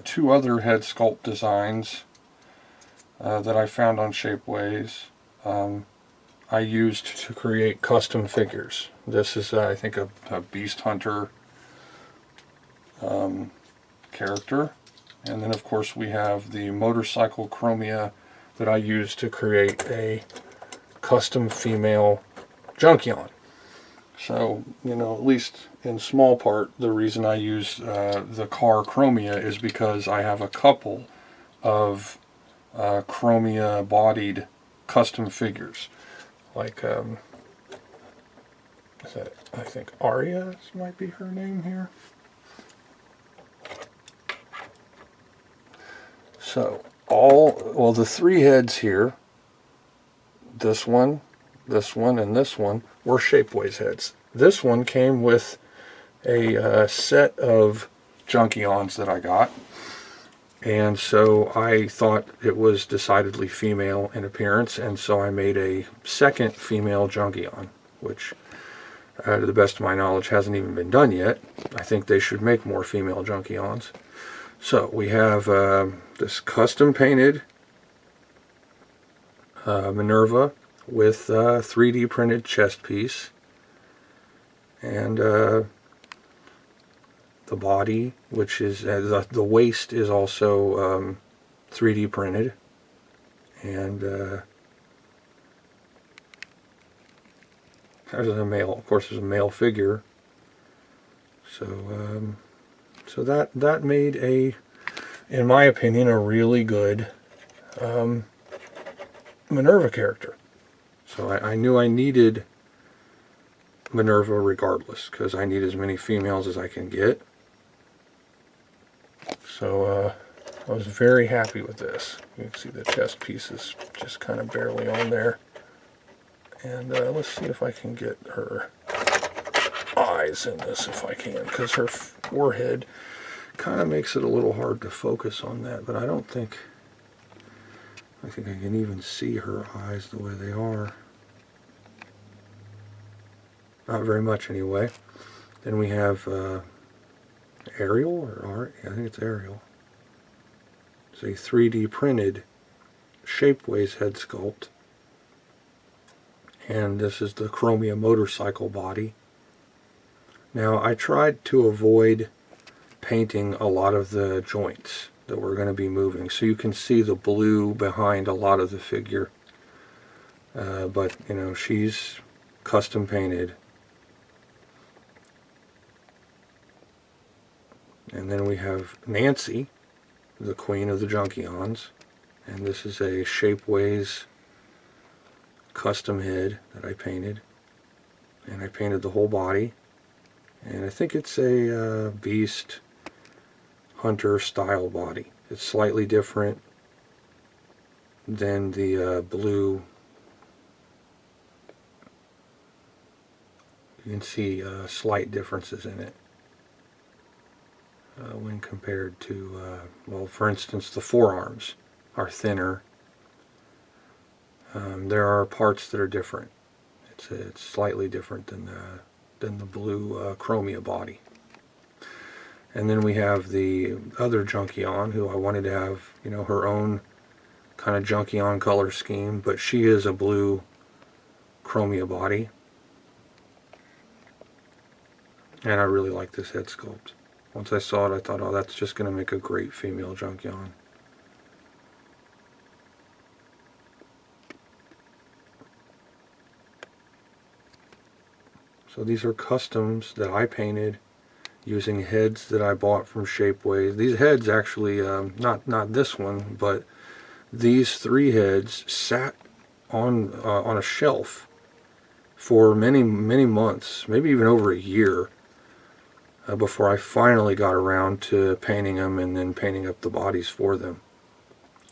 Two other head sculpt designs that I found on Shapeways I used to create custom figures. This is I think a Beast Hunter character, and then of course we have the motorcycle chromia that I used to create a custom female Junkion. So, you know, at least in small part, the reason I use the car chromia is because I have a couple of chromia bodied custom figures, like is that, I think Ariel might be her name here. So the three heads here, this one, and this one, were Shapeways heads. This one came with a set of Junkions that I got, and so I thought it was decidedly female in appearance, and so I made a second female Junkion, which to the best of my knowledge hasn't even been done yet. I think they should make more female Junkions. So we have this custom painted Minerva with 3D printed chest piece, and the body, which is the waist, is also 3D printed, and there's a male. Of course, there's a male figure. So so that made in my opinion, a really good Minerva character. So I knew I needed Minerva regardless, because I need as many females as I can get. So I was very happy with this. You can see the chest piece is just kind of barely on there. And let's see if I can get her eyes in this, if I can, because her forehead kind of makes it a little hard to focus on that, but I think I can even see her eyes the way they are. Not very much anyway. Then we have Ariel, or I think it's Ariel. It's a 3D printed Shapeways head sculpt. And this is the chromia motorcycle body. Now I tried to avoid painting a lot of the joints that we're going to be moving, so you can see the blue behind a lot of the figure, but you know, she's custom painted, And then we have Nancy, the queen of the Junkions. And this is a Shapeways custom head that I painted. And I painted the whole body. And I think it's a Beast Hunter style body. It's slightly different than the blue. You can see slight differences in it when compared to, well, for instance, the forearms are thinner. There are parts that are different. It's slightly different than the blue Chromia body. And then we have the other Junkion, who I wanted to have, you know, her own kind of Junkion color scheme, but she is a blue Chromia body. And I really like this head sculpt. Once I saw it, I thought, oh, that's just going to make a great female Junkion. So these are customs that I painted using heads that I bought from Shapeways. These heads actually, not this one, but these 3 heads sat on a shelf for many months, maybe even over a year, before I finally got around to painting them and then painting up the bodies for them.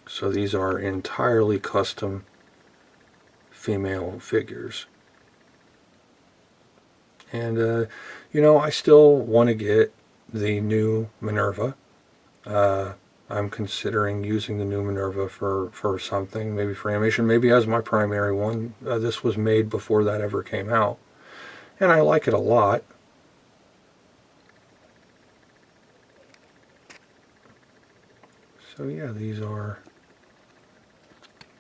So these are entirely custom female figures. And, you know, I still want to get the new Minerva. I'm considering using the new Minerva for something, maybe for animation, maybe as my primary one. This was made before that ever came out. And I like it a lot. So yeah, these are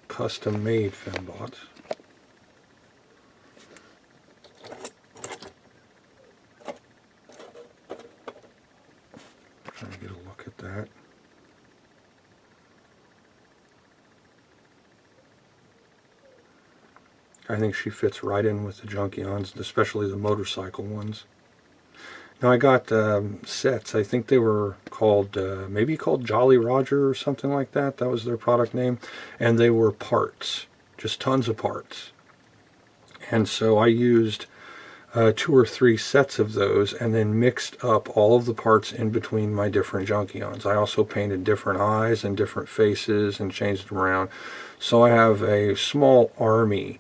custom-made Fembots. Trying to get a look at that. I think she fits right in with the Junkions, especially the motorcycle ones. Now I got sets. I think they were called, maybe called Jolly Roger or something like that. That was their product name. And they were parts, just tons of parts. And so I used 2 or 3 sets of those and then mixed up all of the parts in between my different Junkions. I also painted different eyes and different faces and changed them around. So I have a small army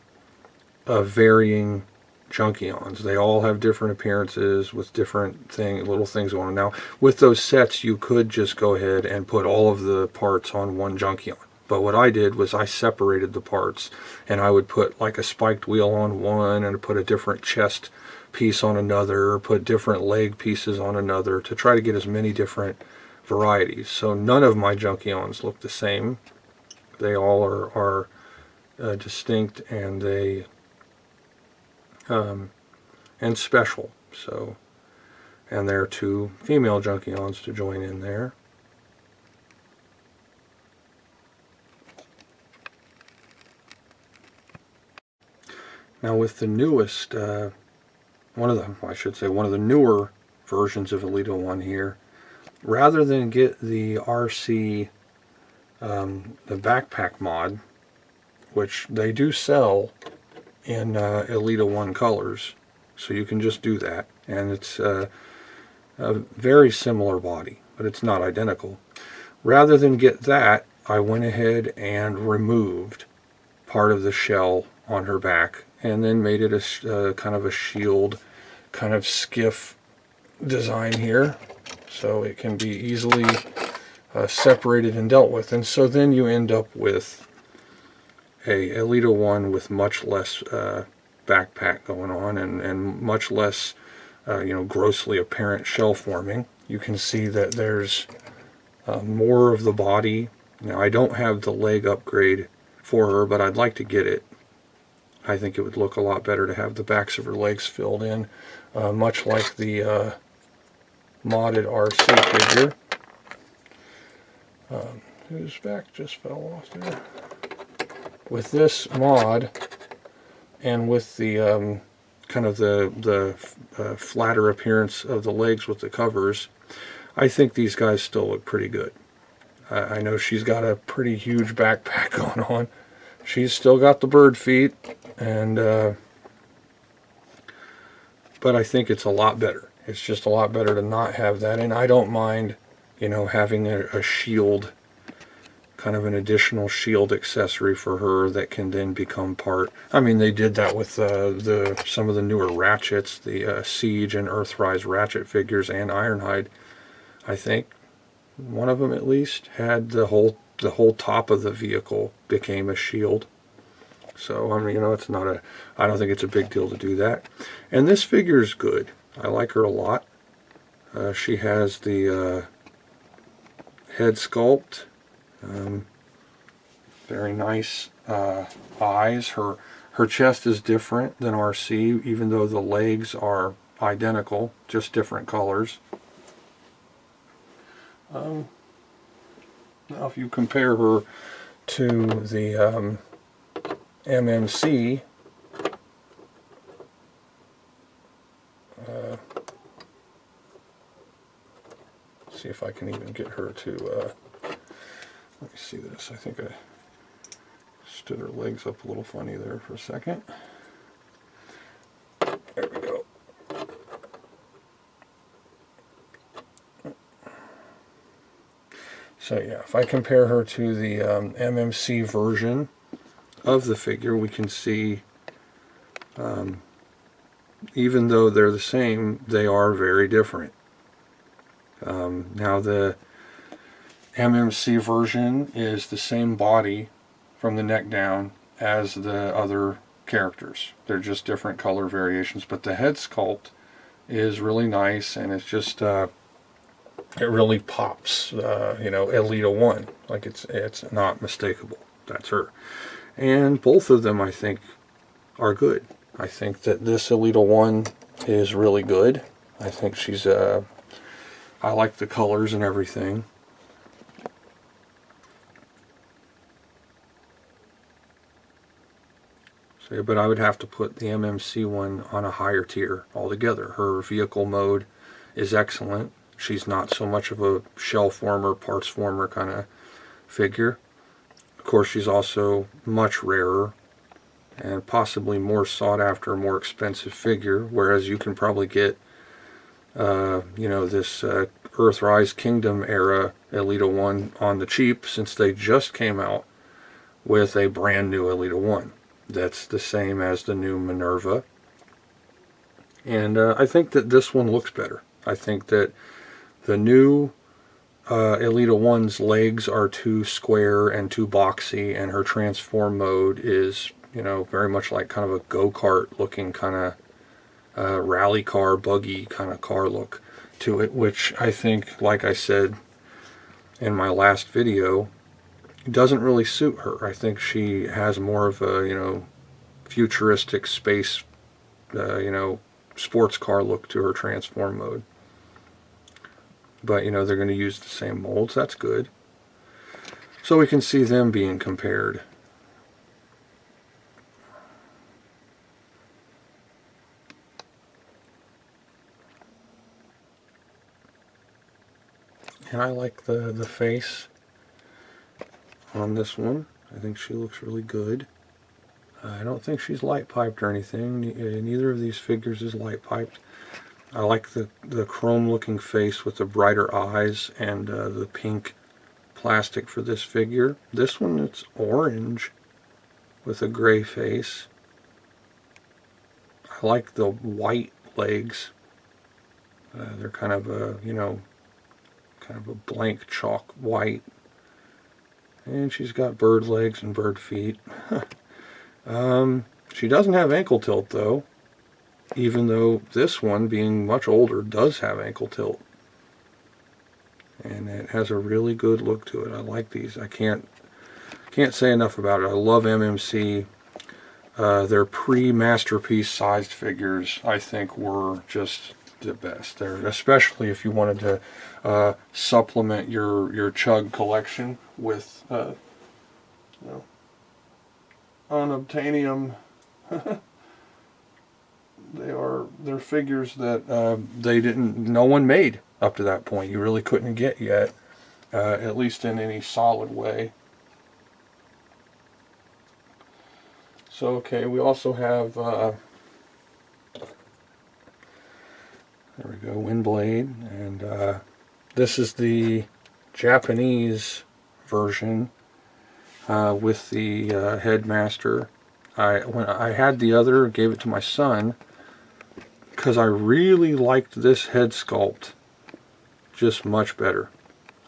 of varying Junkions. They all have different appearances with different little things going on. Now, with those sets, you could just go ahead and put all of the parts on one Junkion. But what I did was I separated the parts, and I would put like a spiked wheel on one, and put a different chest piece on another, or put different leg pieces on another, to try to get as many different varieties. So none of my Junkions look the same. They all are distinct, and they and special. So, and there are 2 female Junkions to join in there. Now with the newest, one of the newer versions of Elita 1 here, rather than get the Arcee, the backpack mod, which they do sell in Elita 1 colors, so you can just do that, and it's a very similar body, but it's not identical. Rather than get that, I went ahead and removed part of the shell on her back, and then made it a kind of a shield, kind of skiff design here, so it can be easily separated and dealt with. And so then you end up with a Elita 1 with much less backpack going on, and much less grossly apparent shell forming. You can see that there's more of the body. Now I don't have the leg upgrade for her, but I'd like to get it. I think it would look a lot better to have the backs of her legs filled in, much like the modded Arcee figure. Whose back just fell off there? With this mod, and with the kind of the flatter appearance of the legs with the covers, I think these guys still look pretty good. I know she's got a pretty huge backpack going on. She's still got the bird feet, and but I think it's a lot better. It's just a lot better to not have that, and I don't mind, you know, having a shield, kind of an additional shield accessory for her that can then become part. I mean, they did that with some of the newer ratchets, the Siege and Earthrise ratchet figures, and Ironhide. I think one of them at least had the whole top of the vehicle became a shield. So I mean, you know, it's not a. I don't think it's a big deal to do that. And this figure is good. I like her a lot. She has the head sculpt. Very nice eyes. Her chest is different than Arcee, even though the legs are identical, just different colors. Now, if you compare her to the MMC, see if I can even get her to, let me see this. I think I stood her legs up a little funny there for a second. There we go. So yeah, if I compare her to the MMC version of the figure, we can see, even though they're the same, they are very different. Now the MMC version is the same body from the neck down as the other characters. They're just different color variations, but the head sculpt is really nice, and it's just it really pops. You know, Elita 1, like it's not mistakable. That's her. And both of them, I think, are good. I think that this Elita 1 is really good. I think she's I like the colors and everything. So, but I would have to put the MMC one on a higher tier altogether. Her vehicle mode is excellent. She's not so much of a shell former, parts former kind of figure. Of course, she's also much rarer and possibly more sought after, more expensive figure, whereas you can probably get you know, this Earthrise Kingdom era Elita 1 on the cheap, since they just came out with a brand new Elita 1 that's the same as the new Minerva. And I think that this one looks better. I think that the new Elita 1's legs are too square and too boxy, and her transform mode is, you know, very much like kind of a go-kart looking kind of rally car, buggy kind of car look to it, which I think, like I said in my last video, doesn't really suit her. I think she has more of a, you know, futuristic space, you know, sports car look to her transform mode. But, you know, they're going to use the same molds. That's good. So we can see them being compared. And I like the face on this one. I think she looks really good. I don't think she's light piped or anything. Neither of these figures is light piped. I like the chrome looking face with the brighter eyes and the pink plastic for this figure. This one, it's orange with a gray face. I like the white legs. They're kind of a, you know, kind of a blank chalk white. And she's got bird legs and bird feet. She doesn't have ankle tilt though, even though this one, being much older, does have ankle tilt. And it has a really good look to it. I like these. I can't say enough about it. I love MMC. Their pre-masterpiece sized figures, I think, were just the best. They're, especially if you wanted to supplement your Chug collection with you know, unobtainium. They're figures that no one made. up to that point. You really couldn't get yet, at least in any solid way. So, okay, we also have, there we go, Windblade, and this is the Japanese version with the headmaster. When I had the other, gave it to my son because I really liked this head sculpt just much better.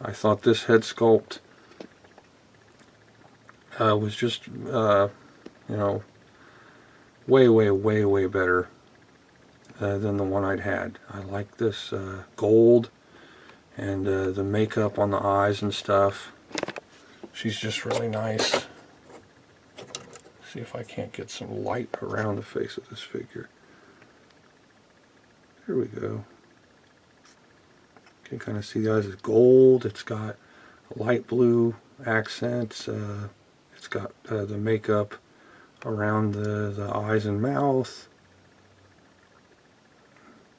I thought this head sculpt was just, you know, way better than the one I'd had. I like this gold and the makeup on the eyes and stuff. She's just really nice. See if I can't get some light around the face of this figure. There we go. You can kind of see the eyes. It's gold. It's got light blue accents. It's got the makeup around the eyes and mouth.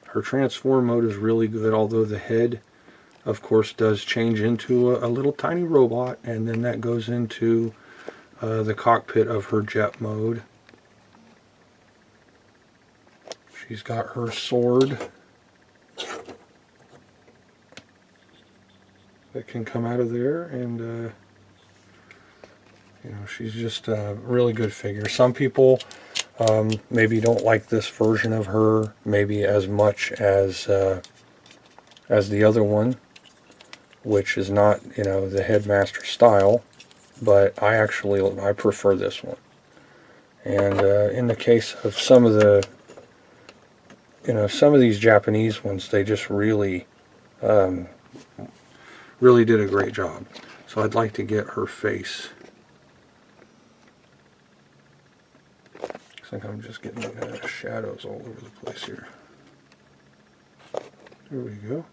Her transform mode is really good, although the head, of course, does change into a little tiny robot, and then that goes into the cockpit of her jet mode. She's got her sword that can come out of there, and you know, she's just a really good figure. Some people maybe don't like this version of her maybe as much as the other one, which is not, you know, the headmaster style, but I prefer this one. And in the case of some of the, you know, some of these Japanese ones, they just really did a great job. So I'd like to get her face. I think I'm just getting shadows all over the place here. There we go.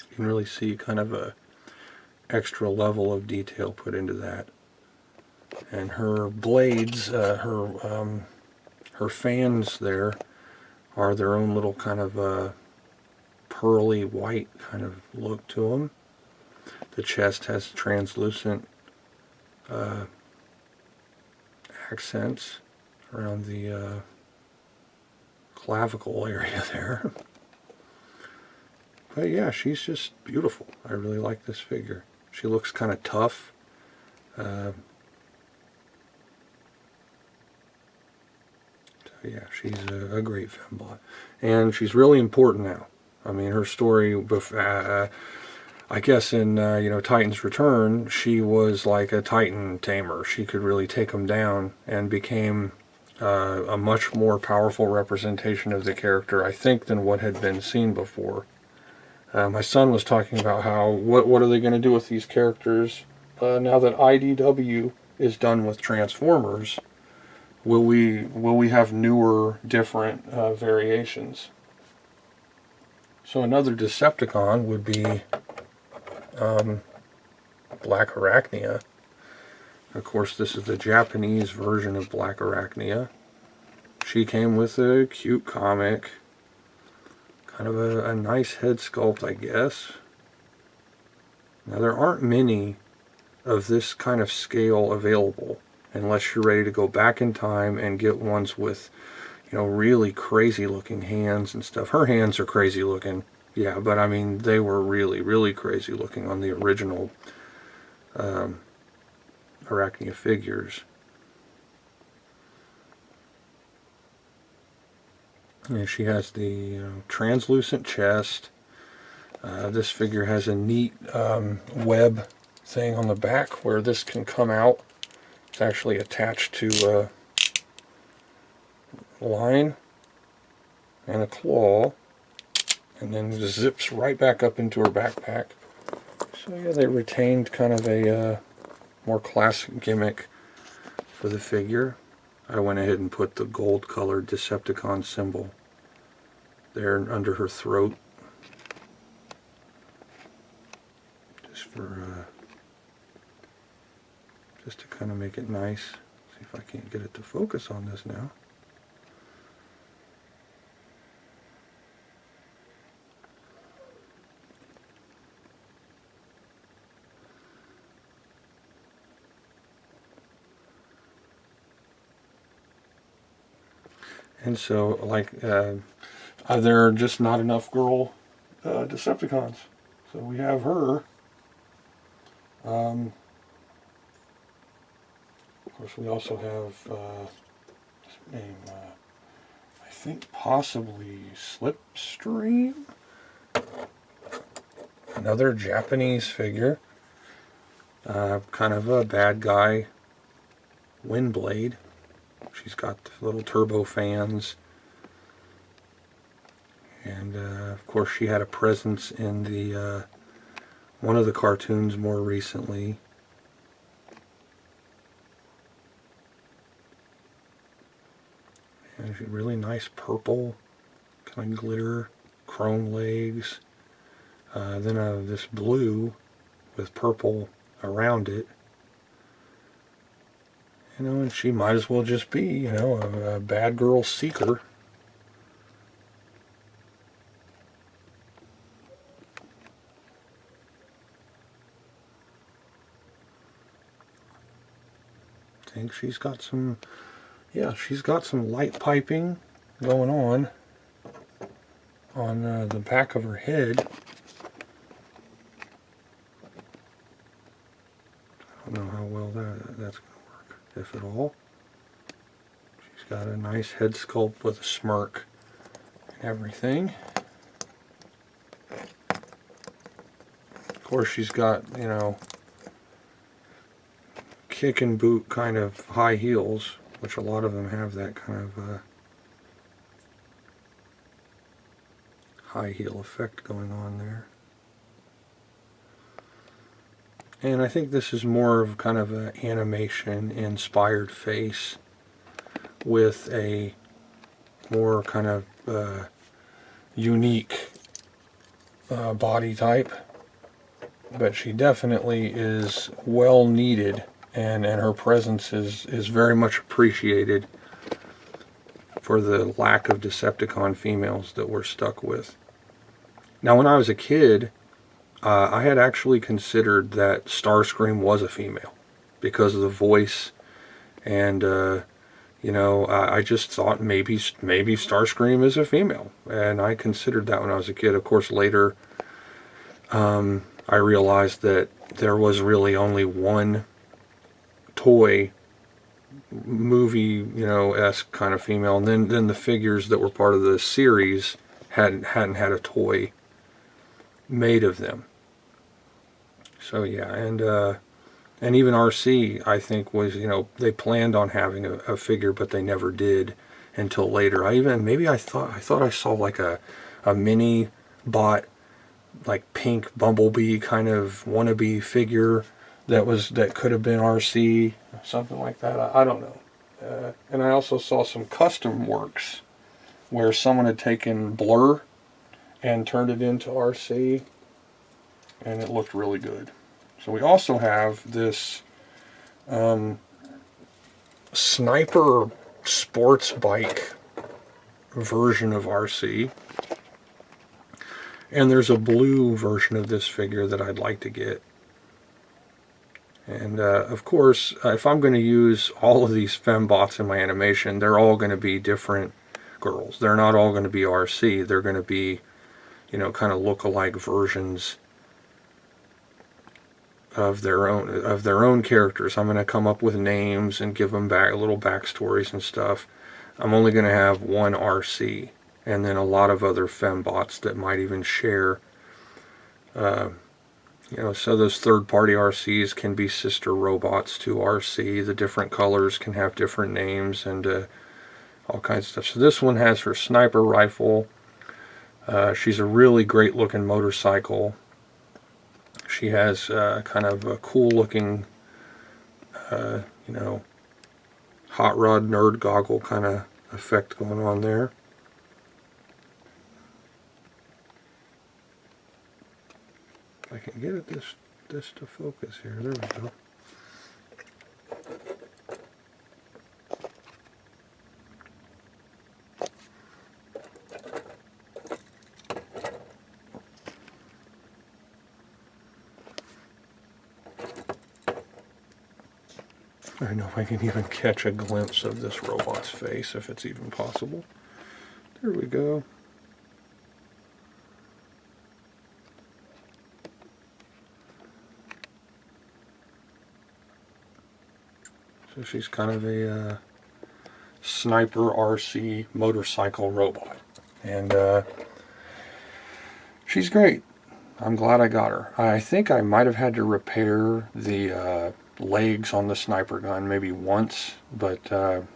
You can really see kind of a extra level of detail put into that. And her blades, her fans there are their own little kind of pearly white kind of look to them. The chest has translucent accents around the clavicle area there. But yeah, she's just beautiful. I really like this figure. She looks kind of tough. Yeah, she's a great Fembot. And she's really important now. I mean, her story, I guess in, you know, Titan's Return, she was like a Titan tamer. She could really take them down and became a much more powerful representation of the character, I think, than what had been seen before. My son was talking about how, what are they going to do with these characters now that IDW is done with Transformers? Will we have newer, different variations? So another Decepticon would be Black Arachnia. Of course, this is the Japanese version of Black Arachnia. She came with a cute comic. Kind of a nice head sculpt, I guess. Now, there aren't many of this kind of scale available, unless you're ready to go back in time and get ones with, you know, really crazy looking hands and stuff. Her hands are crazy looking, yeah, but I mean, they were really crazy looking on the original Arachnia figures. And she has the, you know, translucent chest. This figure has a neat web thing on the back where this can come out. It's actually attached to a line and a claw, and then it zips right back up into her backpack. So yeah, they retained kind of a more classic gimmick for the figure. I went ahead and put the gold colored Decepticon symbol there under her throat, just to kind of make it nice. See if I can't get it to focus on this now. And so, like, there are just not enough girl Decepticons. So we have her. Of course, we also have his name, I think possibly Slipstream. Another Japanese figure. Kind of a bad guy. Windblade. She's got the little turbo fans. And of course she had a presence in the one of the cartoons more recently. And she's really nice purple, kind of glitter, chrome legs. Then this blue with purple around it. You know, and she might as well just be, you know, a bad girl seeker. I think she's got some, yeah, she's got some light piping going on the back of her head. I don't know how well that's going to work, if at all. She's got a nice head sculpt with a smirk and everything. Of course, she's got, you know, kick and boot kind of high heels, which a lot of them have that kind of high heel effect going on there. And I think this is more of kind of an animation inspired face with a more kind of unique body type. But she definitely is well needed, and her presence is very much appreciated for the lack of Decepticon females that we're stuck with. Now, when I was a kid, I had actually considered that Starscream was a female because of the voice, and you know, I just thought maybe Starscream is a female, and I considered that when I was a kid. Of course, later I realized that there was really only one toy movie, you know, esque kind of female, and then the figures that were part of the series hadn't had a toy made of them. So yeah, and even Arcee, I think, was, you know, they planned on having a figure, but they never did until later. I thought I saw like a mini bot, like pink bumblebee kind of wannabe figure that could have been Arcee, something like that. I don't know. And I also saw some custom works where someone had taken Blur and turned it into Arcee, and it looked really good. So we also have this sniper sports bike version of Arcee. And there's a blue version of this figure that I'd like to get. And of course, if I'm going to use all of these Fembots in my animation, they're all going to be different girls. They're not all going to be Arcee. They're going to be, you know, kind of look-alike versions of their own characters. I'm going to come up with names and give them back little backstories and stuff. I'm only going to have one Arcee, and then a lot of other Fembots that might even share. You know, so those third-party Arcees can be sister robots to Arcee. The different colors can have different names and all kinds of stuff. So this one has her sniper rifle. She's a really great-looking motorcycle. She has kind of a cool-looking, you know, hot rod nerd goggle kind of effect going on there. If I can get this to focus here. There we go. I don't know if I can even catch a glimpse of this robot's face, if it's even possible. There we go. So she's kind of a sniper Arcee motorcycle robot. And she's great. I'm glad I got her. I think I might have had to repair the legs on the sniper gun maybe once, but I've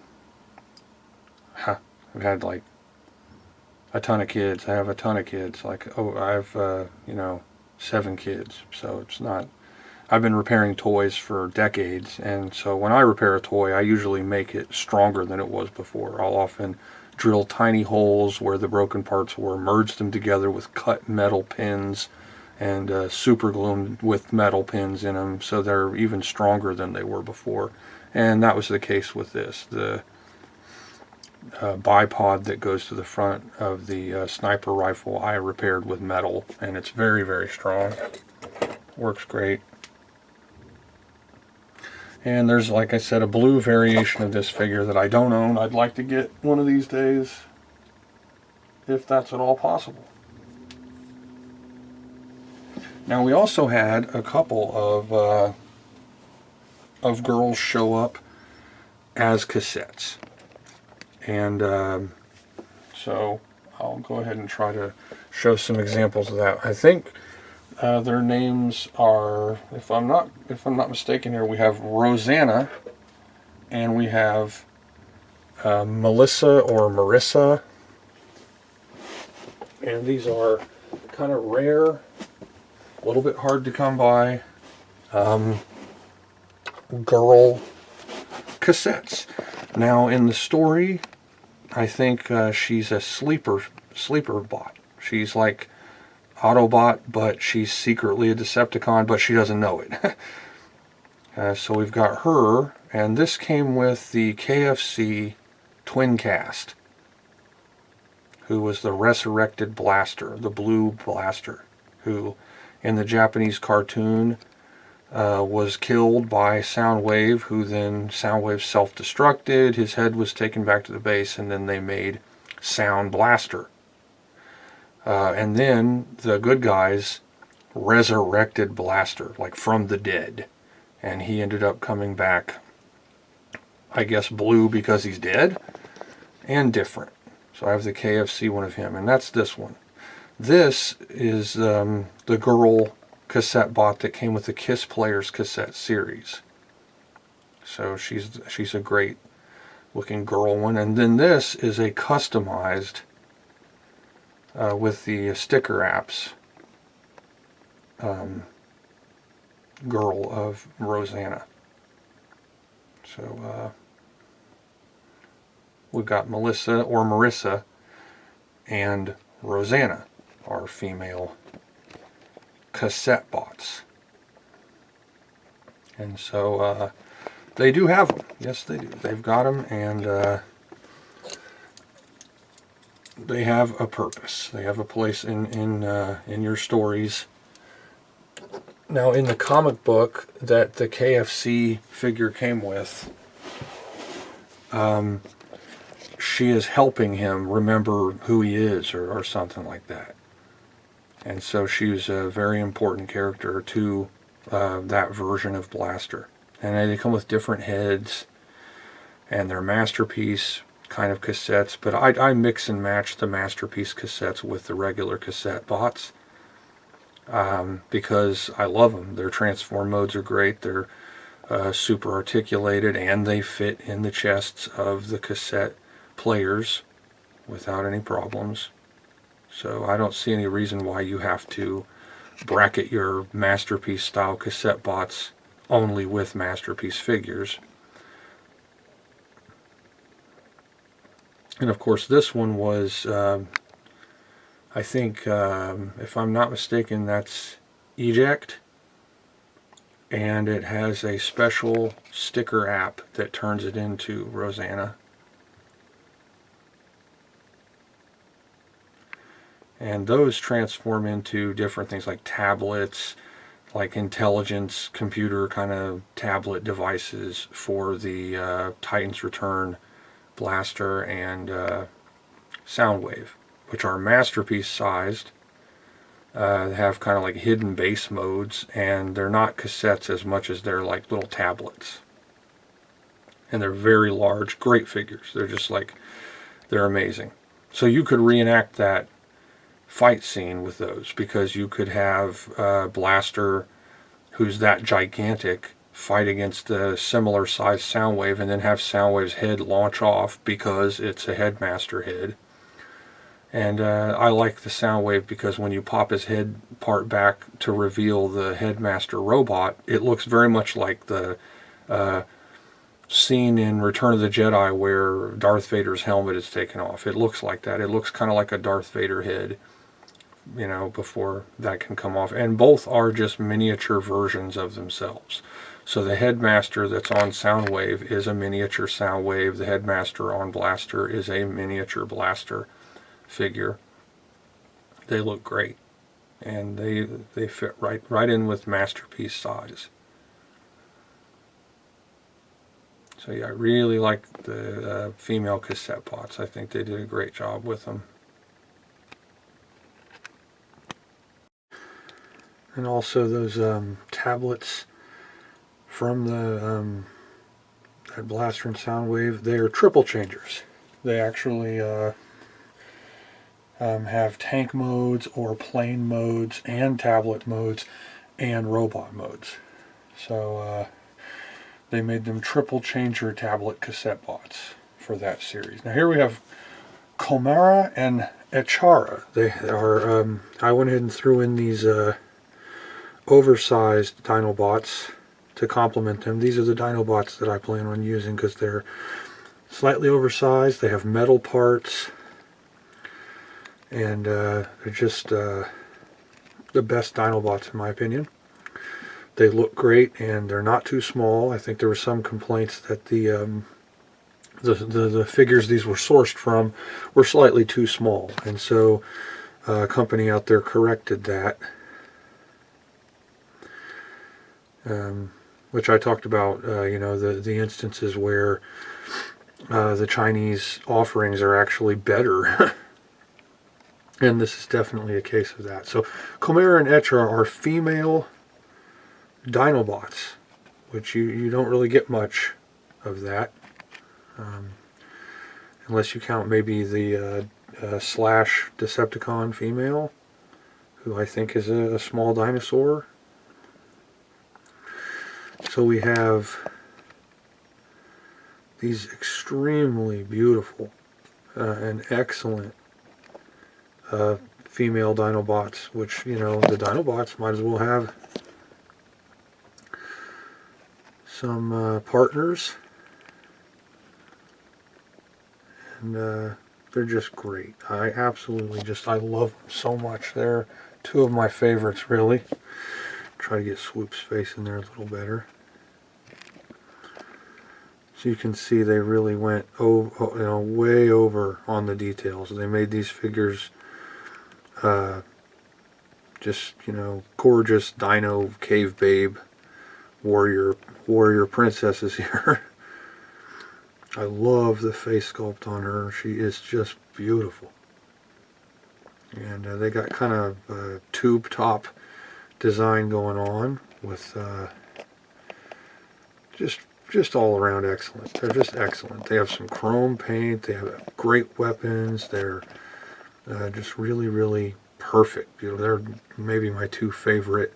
had like a ton of kids. I have a ton of kids. Like, oh, I have, 7 kids. So it's not, I've been repairing toys for decades. And so when I repair a toy, I usually make it stronger than it was before. I'll often drill tiny holes where the broken parts were, merge them together with cut metal pins, and super glue them with metal pins in them so they're even stronger than they were before. And that was the case with this. The bipod that goes to the front of the sniper rifle I repaired with metal, and it's very, very strong. Works great. And there's, like I said, a blue variation of this figure that I don't own. I'd like to get one of these days, if that's at all possible. Now, we also had a couple of girls show up as cassettes. And so I'll go ahead and try to show some examples of that. I think their names are, if I'm not mistaken here, we have Rosanna and we have Melissa or Marissa. And these are kind of rare, a little bit hard to come by girl cassettes. Now in the story, I think she's a sleeper bot. She's like Autobot, but she's secretly a Decepticon, but she doesn't know it. So we've got her, and this came with the KFC twin cast, who was the resurrected Blaster, the blue Blaster, who in the Japanese cartoon was killed by Soundwave, who then Soundwave self-destructed, his head was taken back to the base, and then they made Sound Blaster. And then the good guys resurrected Blaster, like from the dead. And he ended up coming back, I guess, blue because he's dead, and different. So I have the KFC one of him, and that's this one. This is the girl cassette bot that came with the Kiss Players cassette series. So she's a great looking girl one. And then this is a customized with the sticker apps girl of Rosanna. So we've got Melissa or Marissa and Rosanna, our female cassette bots. And so they do have them. Yes, they do. They've got them, and they have a purpose. They have a place in your stories. Now, in the comic book that the KFC figure came with, she is helping him remember who he is, or something like that. And so she's a very important character to that version of Blaster. And they come with different heads, and they're Masterpiece kind of cassettes, but I mix and match the Masterpiece cassettes with the regular cassette bots because I love them. Their transform modes are great. They're super articulated, and they fit in the chests of the cassette players without any problems. So I don't see any reason why you have to bracket your Masterpiece style cassette bots only with Masterpiece figures. And of course this one was, I think, if I'm not mistaken, that's Eject. And it has a special sticker app that turns it into Rosanna. And those transform into different things like tablets, like intelligence computer kind of tablet devices for the Titan's Return blaster and Soundwave, which are masterpiece sized. They have kind of like hidden base modes, and they're not cassettes as much as they're like little tablets. And they're very large, great figures. They're just like, they're amazing. So you could reenact that fight scene with those, because you could have Blaster, who's that gigantic, fight against a similar size Soundwave, and then have Soundwave's head launch off because it's a Headmaster head. And I like the Soundwave because when you pop his head part back to reveal the Headmaster robot, it looks very much like the scene in Return of the Jedi where Darth Vader's helmet is taken off. It looks like that. It looks kind of like a Darth Vader head, you know, before that can come off. And both are just miniature versions of themselves. So the Headmaster that's on Soundwave is a miniature Soundwave. The Headmaster on Blaster is a miniature Blaster figure. They look great, and they fit right in with masterpiece size. So yeah, I really like the female cassette pots. I think they did a great job with them. And also those tablets from the that Blaster and Soundwave, they're triple changers. They actually have tank modes or plane modes and tablet modes and robot modes. So they made them triple changer tablet cassette bots for that series. Now here we have Chimera and Echara. They are, I went ahead and threw in these oversized Dinobots to complement them. These are the Dinobots that I plan on using because they're slightly oversized. They have metal parts, and they're just the best Dinobots in my opinion. They look great, and they're not too small. I think there were some complaints that the figures these were sourced from were slightly too small, and so a company out there corrected that, which I talked about. You know, the instances where the Chinese offerings are actually better. And this is definitely a case of that. So Chimera and Echara are female Dinobots, which you don't really get much of that, unless you count maybe the Slash Decepticon female, who I think is a small dinosaur. So we have these extremely beautiful and excellent female Dinobots, which, you know, the Dinobots might as well have some partners, and they're just great. I love them so much. They're two of my favorites, really. Try to get Swoop's face in there a little better. So you can see they really went way over on the details. They made these figures just, you know, gorgeous dino cave babe warrior princesses here. I love the face sculpt on her. She is just beautiful. And they got kind of a tube top design going on with just all around excellent. They're just excellent. They have some chrome paint. They have great weapons. They're just really, really perfect. You know, they're maybe my two favorite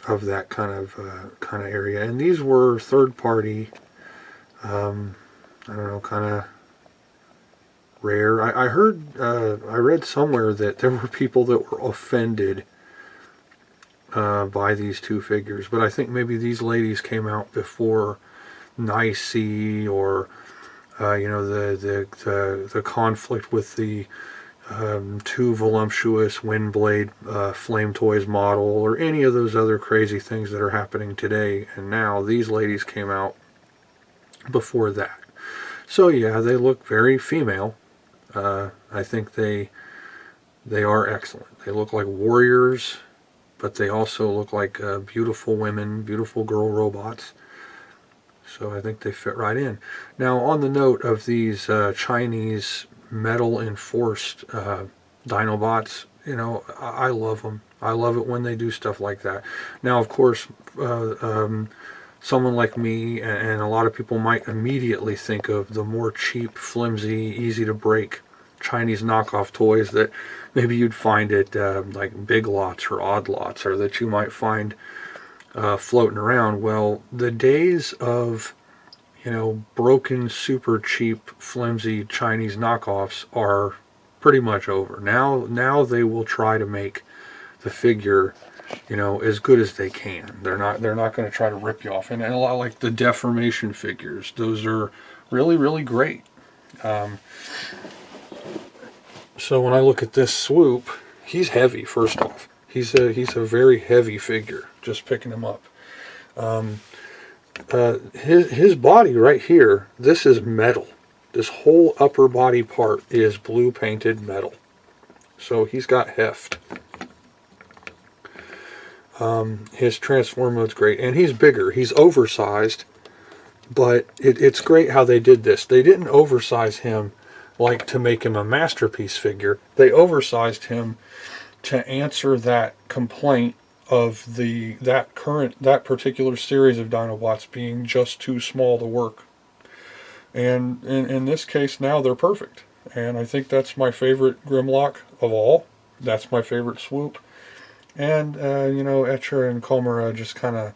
of that kind of area. And these were third party. I don't know, kind of rare. I heard, I read somewhere that there were people that were offended by these two figures, but I think maybe these ladies came out before Nicey, or you know, the conflict with the too voluptuous Windblade Flame Toys model, or any of those other crazy things that are happening today. And now these ladies came out before that. So yeah, they look very female. I think they are excellent. They look like warriors. but they also look like beautiful women, beautiful girl robots. So I think they fit right in. Now, on the note of these Chinese metal-enforced Dinobots, you know, I love them. I love it when they do stuff like that. Now, of course, someone like me and a lot of people might immediately think of the more cheap, flimsy, easy to break Chinese knockoff toys that maybe you'd find at like Big Lots or Odd Lots, or that you might find floating around. Well, the days of, you know, broken, super cheap, flimsy Chinese knockoffs are pretty much over. Now they will try to make the figure, you know, as good as they can. They're not going to try to rip you off. And a lot like the deformation figures, those are really, really great. So when I look at this Swoop, he's heavy. First off, he's a very heavy figure. Just picking him up. His body right here, this is metal. This whole upper body part is blue painted metal. So he's got heft. His transform mode's great, and he's bigger. He's oversized, but it's great how they did this. They didn't oversize him like to make him a masterpiece figure. They oversized him to answer that complaint of that particular series of Dinobots being just too small to work. And in this case, now they're perfect. And I think that's my favorite Grimlock of all. That's my favorite Swoop. And, you know, Etcher and Chimera just kind of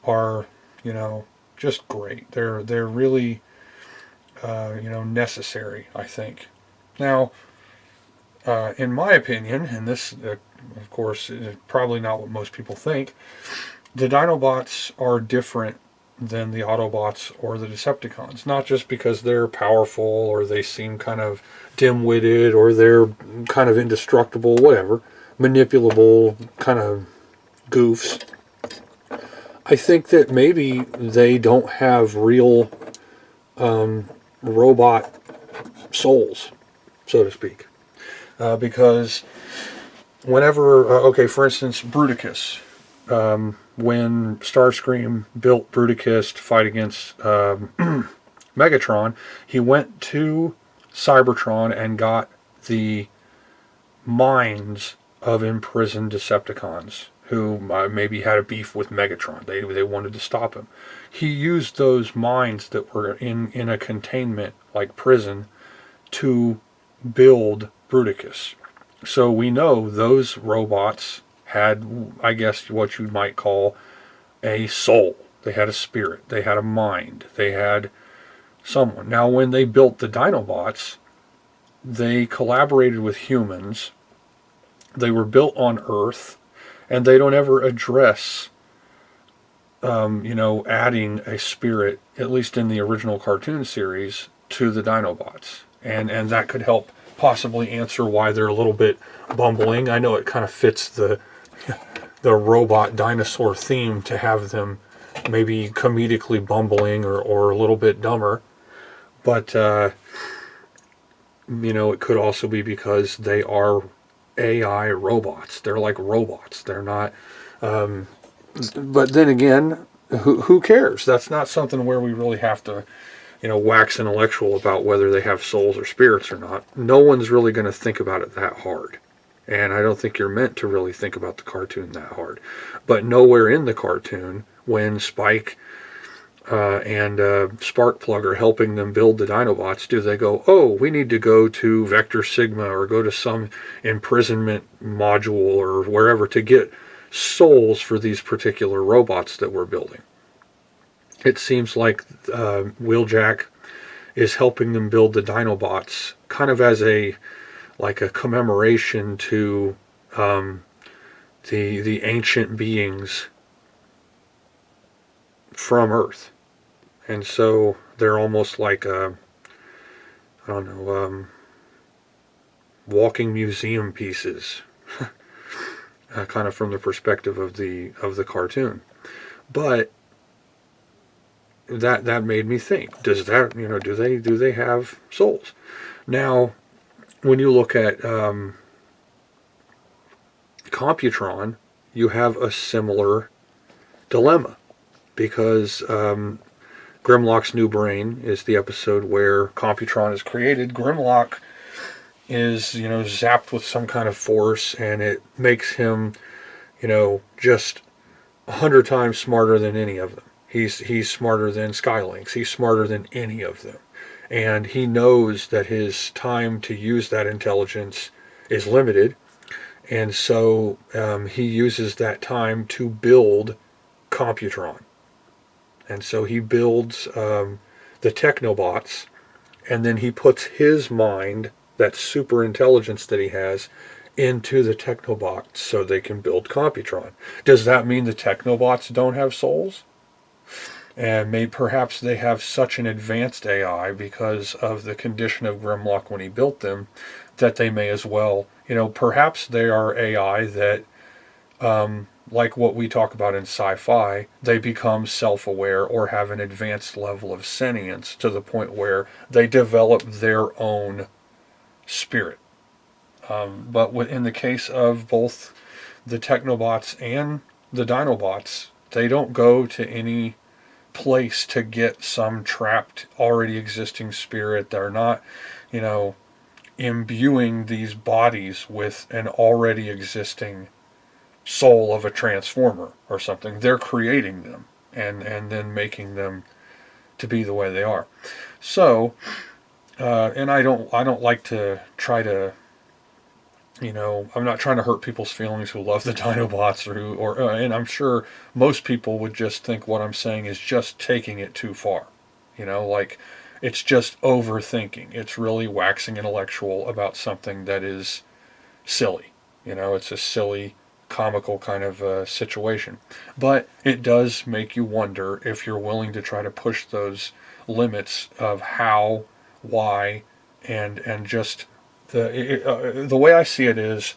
are, you know, just great. They're really, you know, necessary, I think. Now, in my opinion, and this, of course, is probably not what most people think, the Dinobots are different than the Autobots or the Decepticons. Not just because they're powerful or they seem kind of dim-witted or they're kind of indestructible, whatever, manipulable kind of goofs. I think that maybe they don't have real robot souls, so to speak. Because whenever, okay, for instance, Bruticus, when Starscream built Bruticus to fight against Megatron, he went to Cybertron and got the minds of imprisoned Decepticons who maybe had a beef with Megatron. They wanted to stop him. He used those minds that were in a containment, like prison, to build Bruticus. So we know those robots had, I guess, what you might call a soul. They had a spirit. They had a mind. They had someone. Now, when they built the Dinobots, they collaborated with humans. They were built on Earth, and they don't ever address, you know, adding a spirit, at least in the original cartoon series, to the Dinobots. And that could help possibly answer why they're a little bit bumbling. I know it kind of fits the robot dinosaur theme to have them maybe comedically bumbling or a little bit dumber. But, you know, it could also be because they are AI robots. They're like robots. They're not... but then again, who cares? That's not something where we really have to, you know, wax intellectual about whether they have souls or spirits or not. No one's really going to think about it that hard. And I don't think you're meant to really think about the cartoon that hard. But nowhere in the cartoon, when Spike and Sparkplug are helping them build the Dinobots, do they go, oh, we need to go to Vector Sigma or go to some imprisonment module or wherever to get souls for these particular robots that we're building. It seems like Wheeljack is helping them build the Dinobots kind of as a commemoration to the ancient beings from Earth. And so they're almost like walking museum pieces, kind of from the perspective of the cartoon. But that made me think, does that, you know, do they have souls? Now, when you look at Computron, you have a similar dilemma, because Grimlock's New Brain is the episode where Computron is created. Grimlock is, zapped with some kind of force, and it makes him, just 100 times smarter than any of them. He's smarter than Skylinks. He's smarter than any of them. And he knows that his time to use that intelligence is limited. And so he uses that time to build Computron. And so he builds the Technobots, and then he puts his mind, that super intelligence that he has, into the Technobots so they can build Computron. Does that mean the Technobots don't have souls? And perhaps they have such an advanced AI because of the condition of Grimlock when he built them, that they may as well, perhaps they are AI that, like what we talk about in sci-fi, they become self-aware or have an advanced level of sentience to the point where they develop their own spirit. But in the case of both the Technobots and the Dinobots, they don't go to any place to get some trapped, already existing spirit. They're not, imbuing these bodies with an already existing soul of a transformer or something. They're creating them and then making them to be the way they are. So, and I don't like to try to, I'm not trying to hurt people's feelings who love the Dinobots and I'm sure most people would just think what I'm saying is just taking it too far. Like it's just overthinking. It's really waxing intellectual about something that is silly. It's a silly, comical kind of situation. But it does make you wonder if you're willing to try to push those limits of how, why, and just the way I see it is,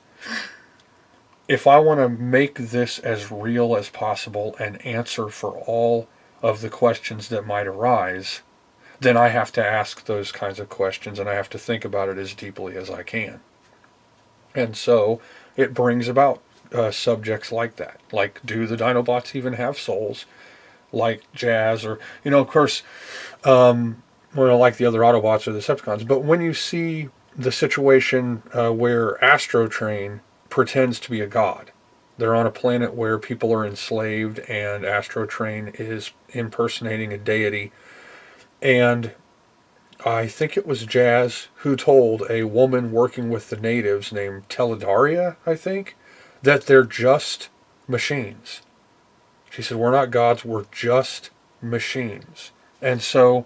if I want to make this as real as possible and answer for all of the questions that might arise, then I have to ask those kinds of questions, and I have to think about it as deeply as I can. And so it brings about subjects like that. Like, do the Dinobots even have souls? Like Jazz, or, of course, like the other Autobots or the Decepticons. But when you see the situation where Astrotrain pretends to be a god, they're on a planet where people are enslaved, and Astrotrain is impersonating a deity. And I think it was Jazz who told a woman working with the natives named Teledaria, I think, that they're just machines. She said, we're not gods, we're just machines. And so,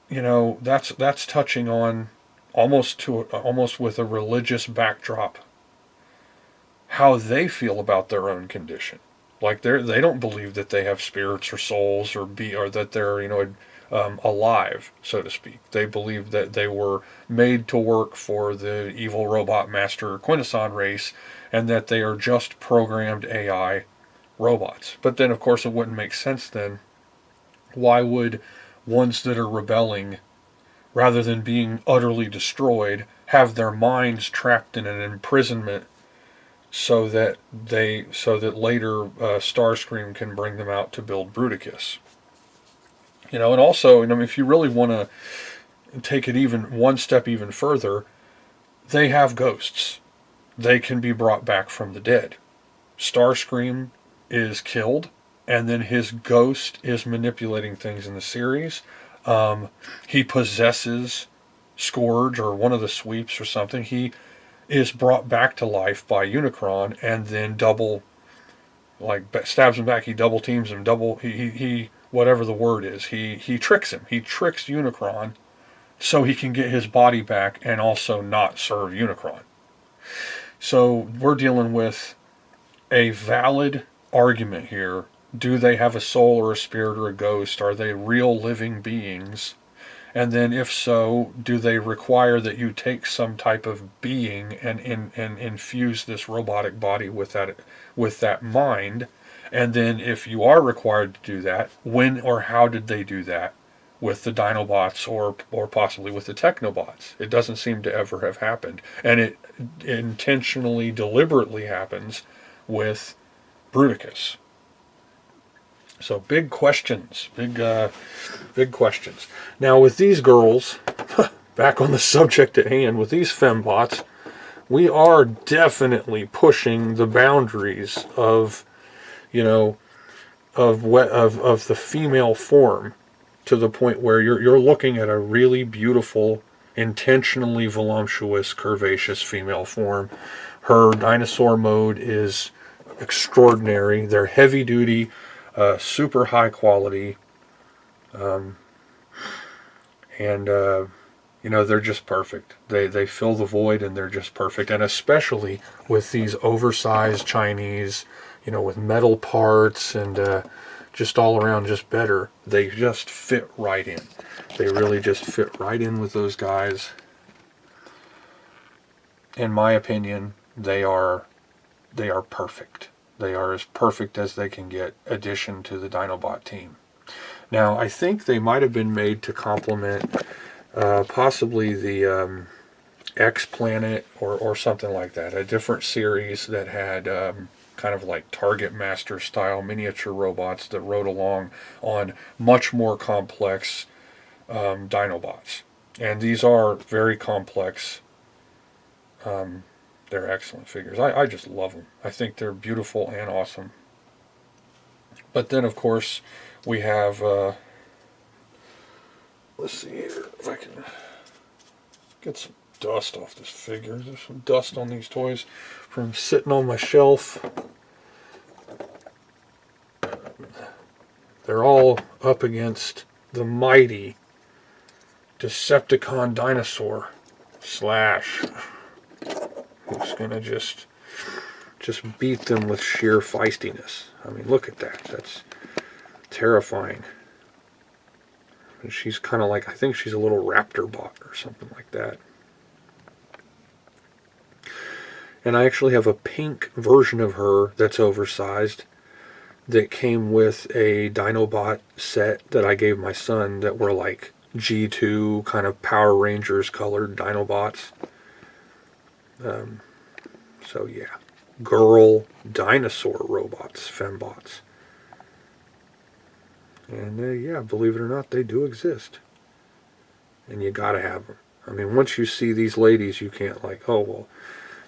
that's touching on almost with a religious backdrop how they feel about their own condition. Like they don't believe that they have spirits or souls or that they're alive, so to speak. They believe that they were made to work for the evil robot master Quintesson race, and that they are just programmed AI robots. But then, of course, it wouldn't make sense then. Why would ones that are rebelling, rather than being utterly destroyed, have their minds trapped in an imprisonment so that later Starscream can bring them out to build Bruticus? And also, if you really want to take it even one step even further, they have ghosts. They can be brought back from the dead. Starscream is killed, and then his ghost is manipulating things in the series. He possesses Scourge or one of the sweeps or something. He is brought back to life by Unicron, and then stabs him back. He double teams him. He whatever the word is. He tricks him. He tricks Unicron so he can get his body back and also not serve Unicron. So we're dealing with a valid argument here. Do they have a soul or a spirit or a ghost? Are they real living beings? And then if so, do they require that you take some type of being and infuse this robotic body with that mind? And then if you are required to do that, when or how did they do that with the Dinobots or possibly with the Technobots? It doesn't seem to ever have happened. And it intentionally, deliberately happens with Bruticus? So big questions, big questions. Now with these girls, back on the subject at hand, with these Fembots, we are definitely pushing the boundaries of, of the female form, to the point where you're looking at a really beautiful, intentionally voluptuous, curvaceous female form. Her dinosaur mode is extraordinary. They're heavy duty, super high quality, and they're just perfect. They fill the void, and they're just perfect. And especially with these oversized Chinese, with metal parts and just all around just better. They just fit right in. They really just fit right in with those guys. In my opinion, they are perfect. They are as perfect as they can get, addition to the Dinobot team. Now, I think they might have been made to complement possibly the X Planet or something like that, a different series that had kind of like Target Master style miniature robots that rode along on much more complex Dinobots. And these are very complex. They're excellent figures. I just love them. I think they're beautiful and awesome. But then, of course, we have, let's see here if I can get some dust off this figure. There's some dust on these toys from sitting on my shelf. They're all up against the mighty Decepticon dinosaur Slash, who's gonna just beat them with sheer feistiness. I mean, look at that. That's terrifying. And she's kind of like, I think she's a little raptor bot or something like that. And I actually have a pink version of her that's oversized that came with a Dinobot set that I gave my son that were like G2 kind of Power Rangers colored Dinobots. So yeah, girl dinosaur robots, Fembots. And yeah, believe it or not, they do exist. And you gotta have them. I mean, once you see these ladies, you can't like, oh, well,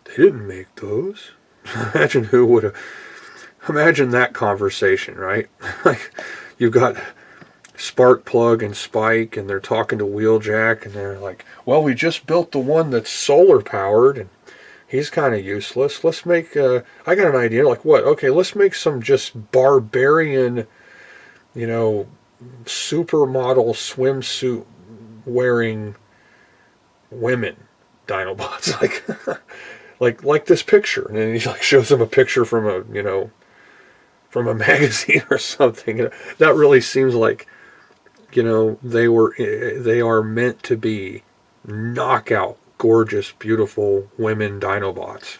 they didn't make those. Imagine who would have... Imagine that conversation, right? Like, you've got Sparkplug and Spike, and they're talking to Wheeljack, and they're like, well, we just built the one that's solar powered, and he's kind of useless. Let's make, I got an idea, like what? Okay, let's make some just barbarian, supermodel swimsuit wearing women Dinobots. Like this picture. And then he like shows them a picture from a magazine or something. That really seems like, they are meant to be knockout, gorgeous, beautiful women Dinobots,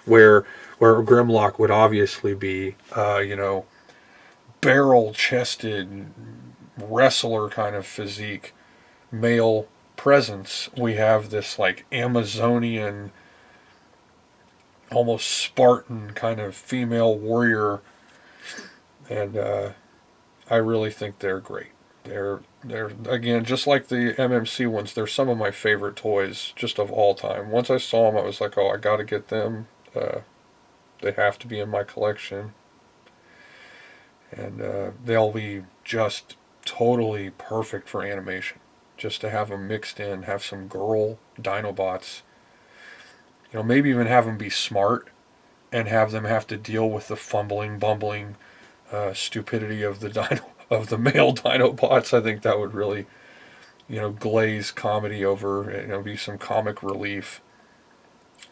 where Grimlock would obviously be, barrel-chested, wrestler kind of physique, male presence. We have this like Amazonian, almost Spartan kind of female warrior, and I really think they're great. They're again, just like the MMC ones, they're some of my favorite toys just of all time. Once I saw them, I was like, oh, I gotta get them. They have to be in my collection. And they'll be just totally perfect for animation. Just to have them mixed in, have some girl Dinobots. Maybe even have them be smart and have them have to deal with the fumbling, bumbling stupidity of the male Dinobots. I think that would really, glaze comedy over, be some comic relief.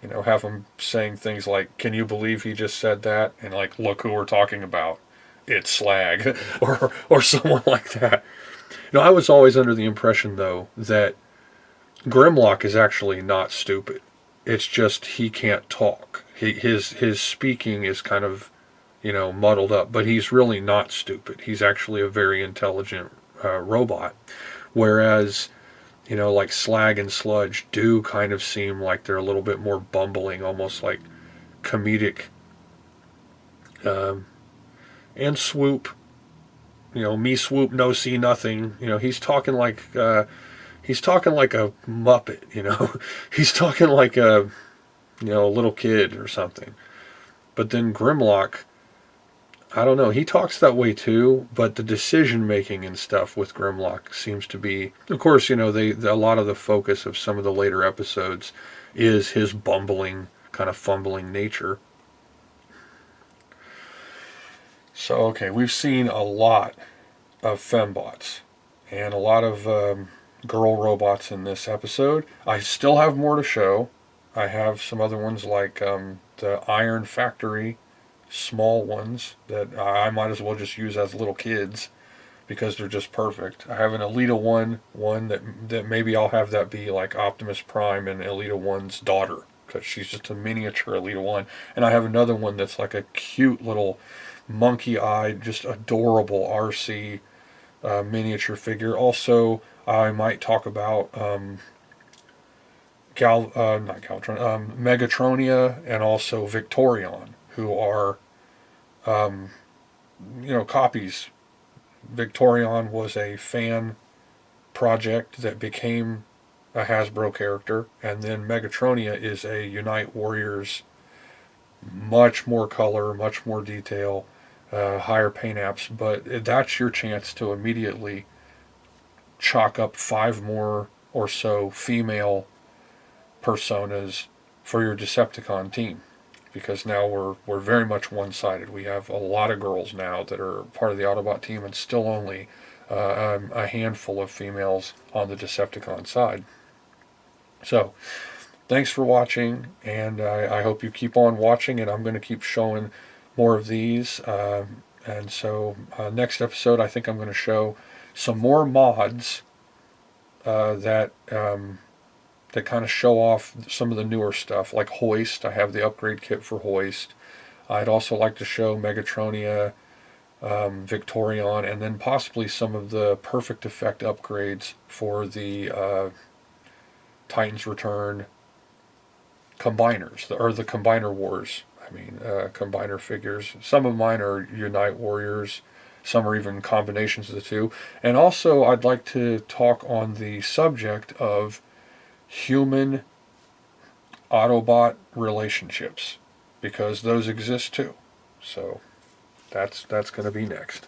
Have them saying things like, can you believe he just said that? And like, look who we're talking about. It's Slag. or someone like that. I was always under the impression, though, that Grimlock is actually not stupid. It's just he can't talk. His speaking is kind of, muddled up. But he's really not stupid. He's actually a very intelligent robot. Whereas, like Slag and Sludge do kind of seem like they're a little bit more bumbling, almost like comedic And Swoop, me Swoop, no see nothing. He's talking like a Muppet. He's talking like a little kid or something. But then Grimlock, I don't know. He talks that way too, but the decision making and stuff with Grimlock seems to be, of course, a lot of the focus of some of the later episodes is his bumbling, kind of fumbling nature. So, okay, we've seen a lot of Fembots and a lot of girl robots in this episode. I still have more to show. I have some other ones like the Iron Factory, small ones that I might as well just use as little kids because they're just perfect. I have an Elita one that maybe I'll have that be like Optimus Prime and Elita 1's daughter because she's just a miniature Elita 1. And I have another one that's like a cute little monkey-eyed, just adorable Arcee miniature figure. Also, I might talk about not Galvatron, Megatronia and also Victorion, who are copies. Victorion was a fan project that became a Hasbro character, and then Megatronia is a Unite Warriors, much more color, much more detail, higher paint apps, but that's your chance to immediately chalk up 5 more or so female personas for your Decepticon team. Because now we're very much one-sided. We have a lot of girls now that are part of the Autobot team and still only a handful of females on the Decepticon side. So, thanks for watching, and I hope you keep on watching, and I'm going to keep showing more of these. And so, next episode, I think I'm going to show some more mods that kind of show off some of the newer stuff, like Hoist. I have the upgrade kit for Hoist. I'd also like to show Megatronia, Victorion, and then possibly some of the Perfect Effect upgrades for the Titans Return combiners, or the Combiner Wars. Combiner figures. Some of mine are Unite Warriors. Some are even combinations of the two. And also, I'd like to talk on the subject of human Autobot relationships, because those exist too. So that's going to be next.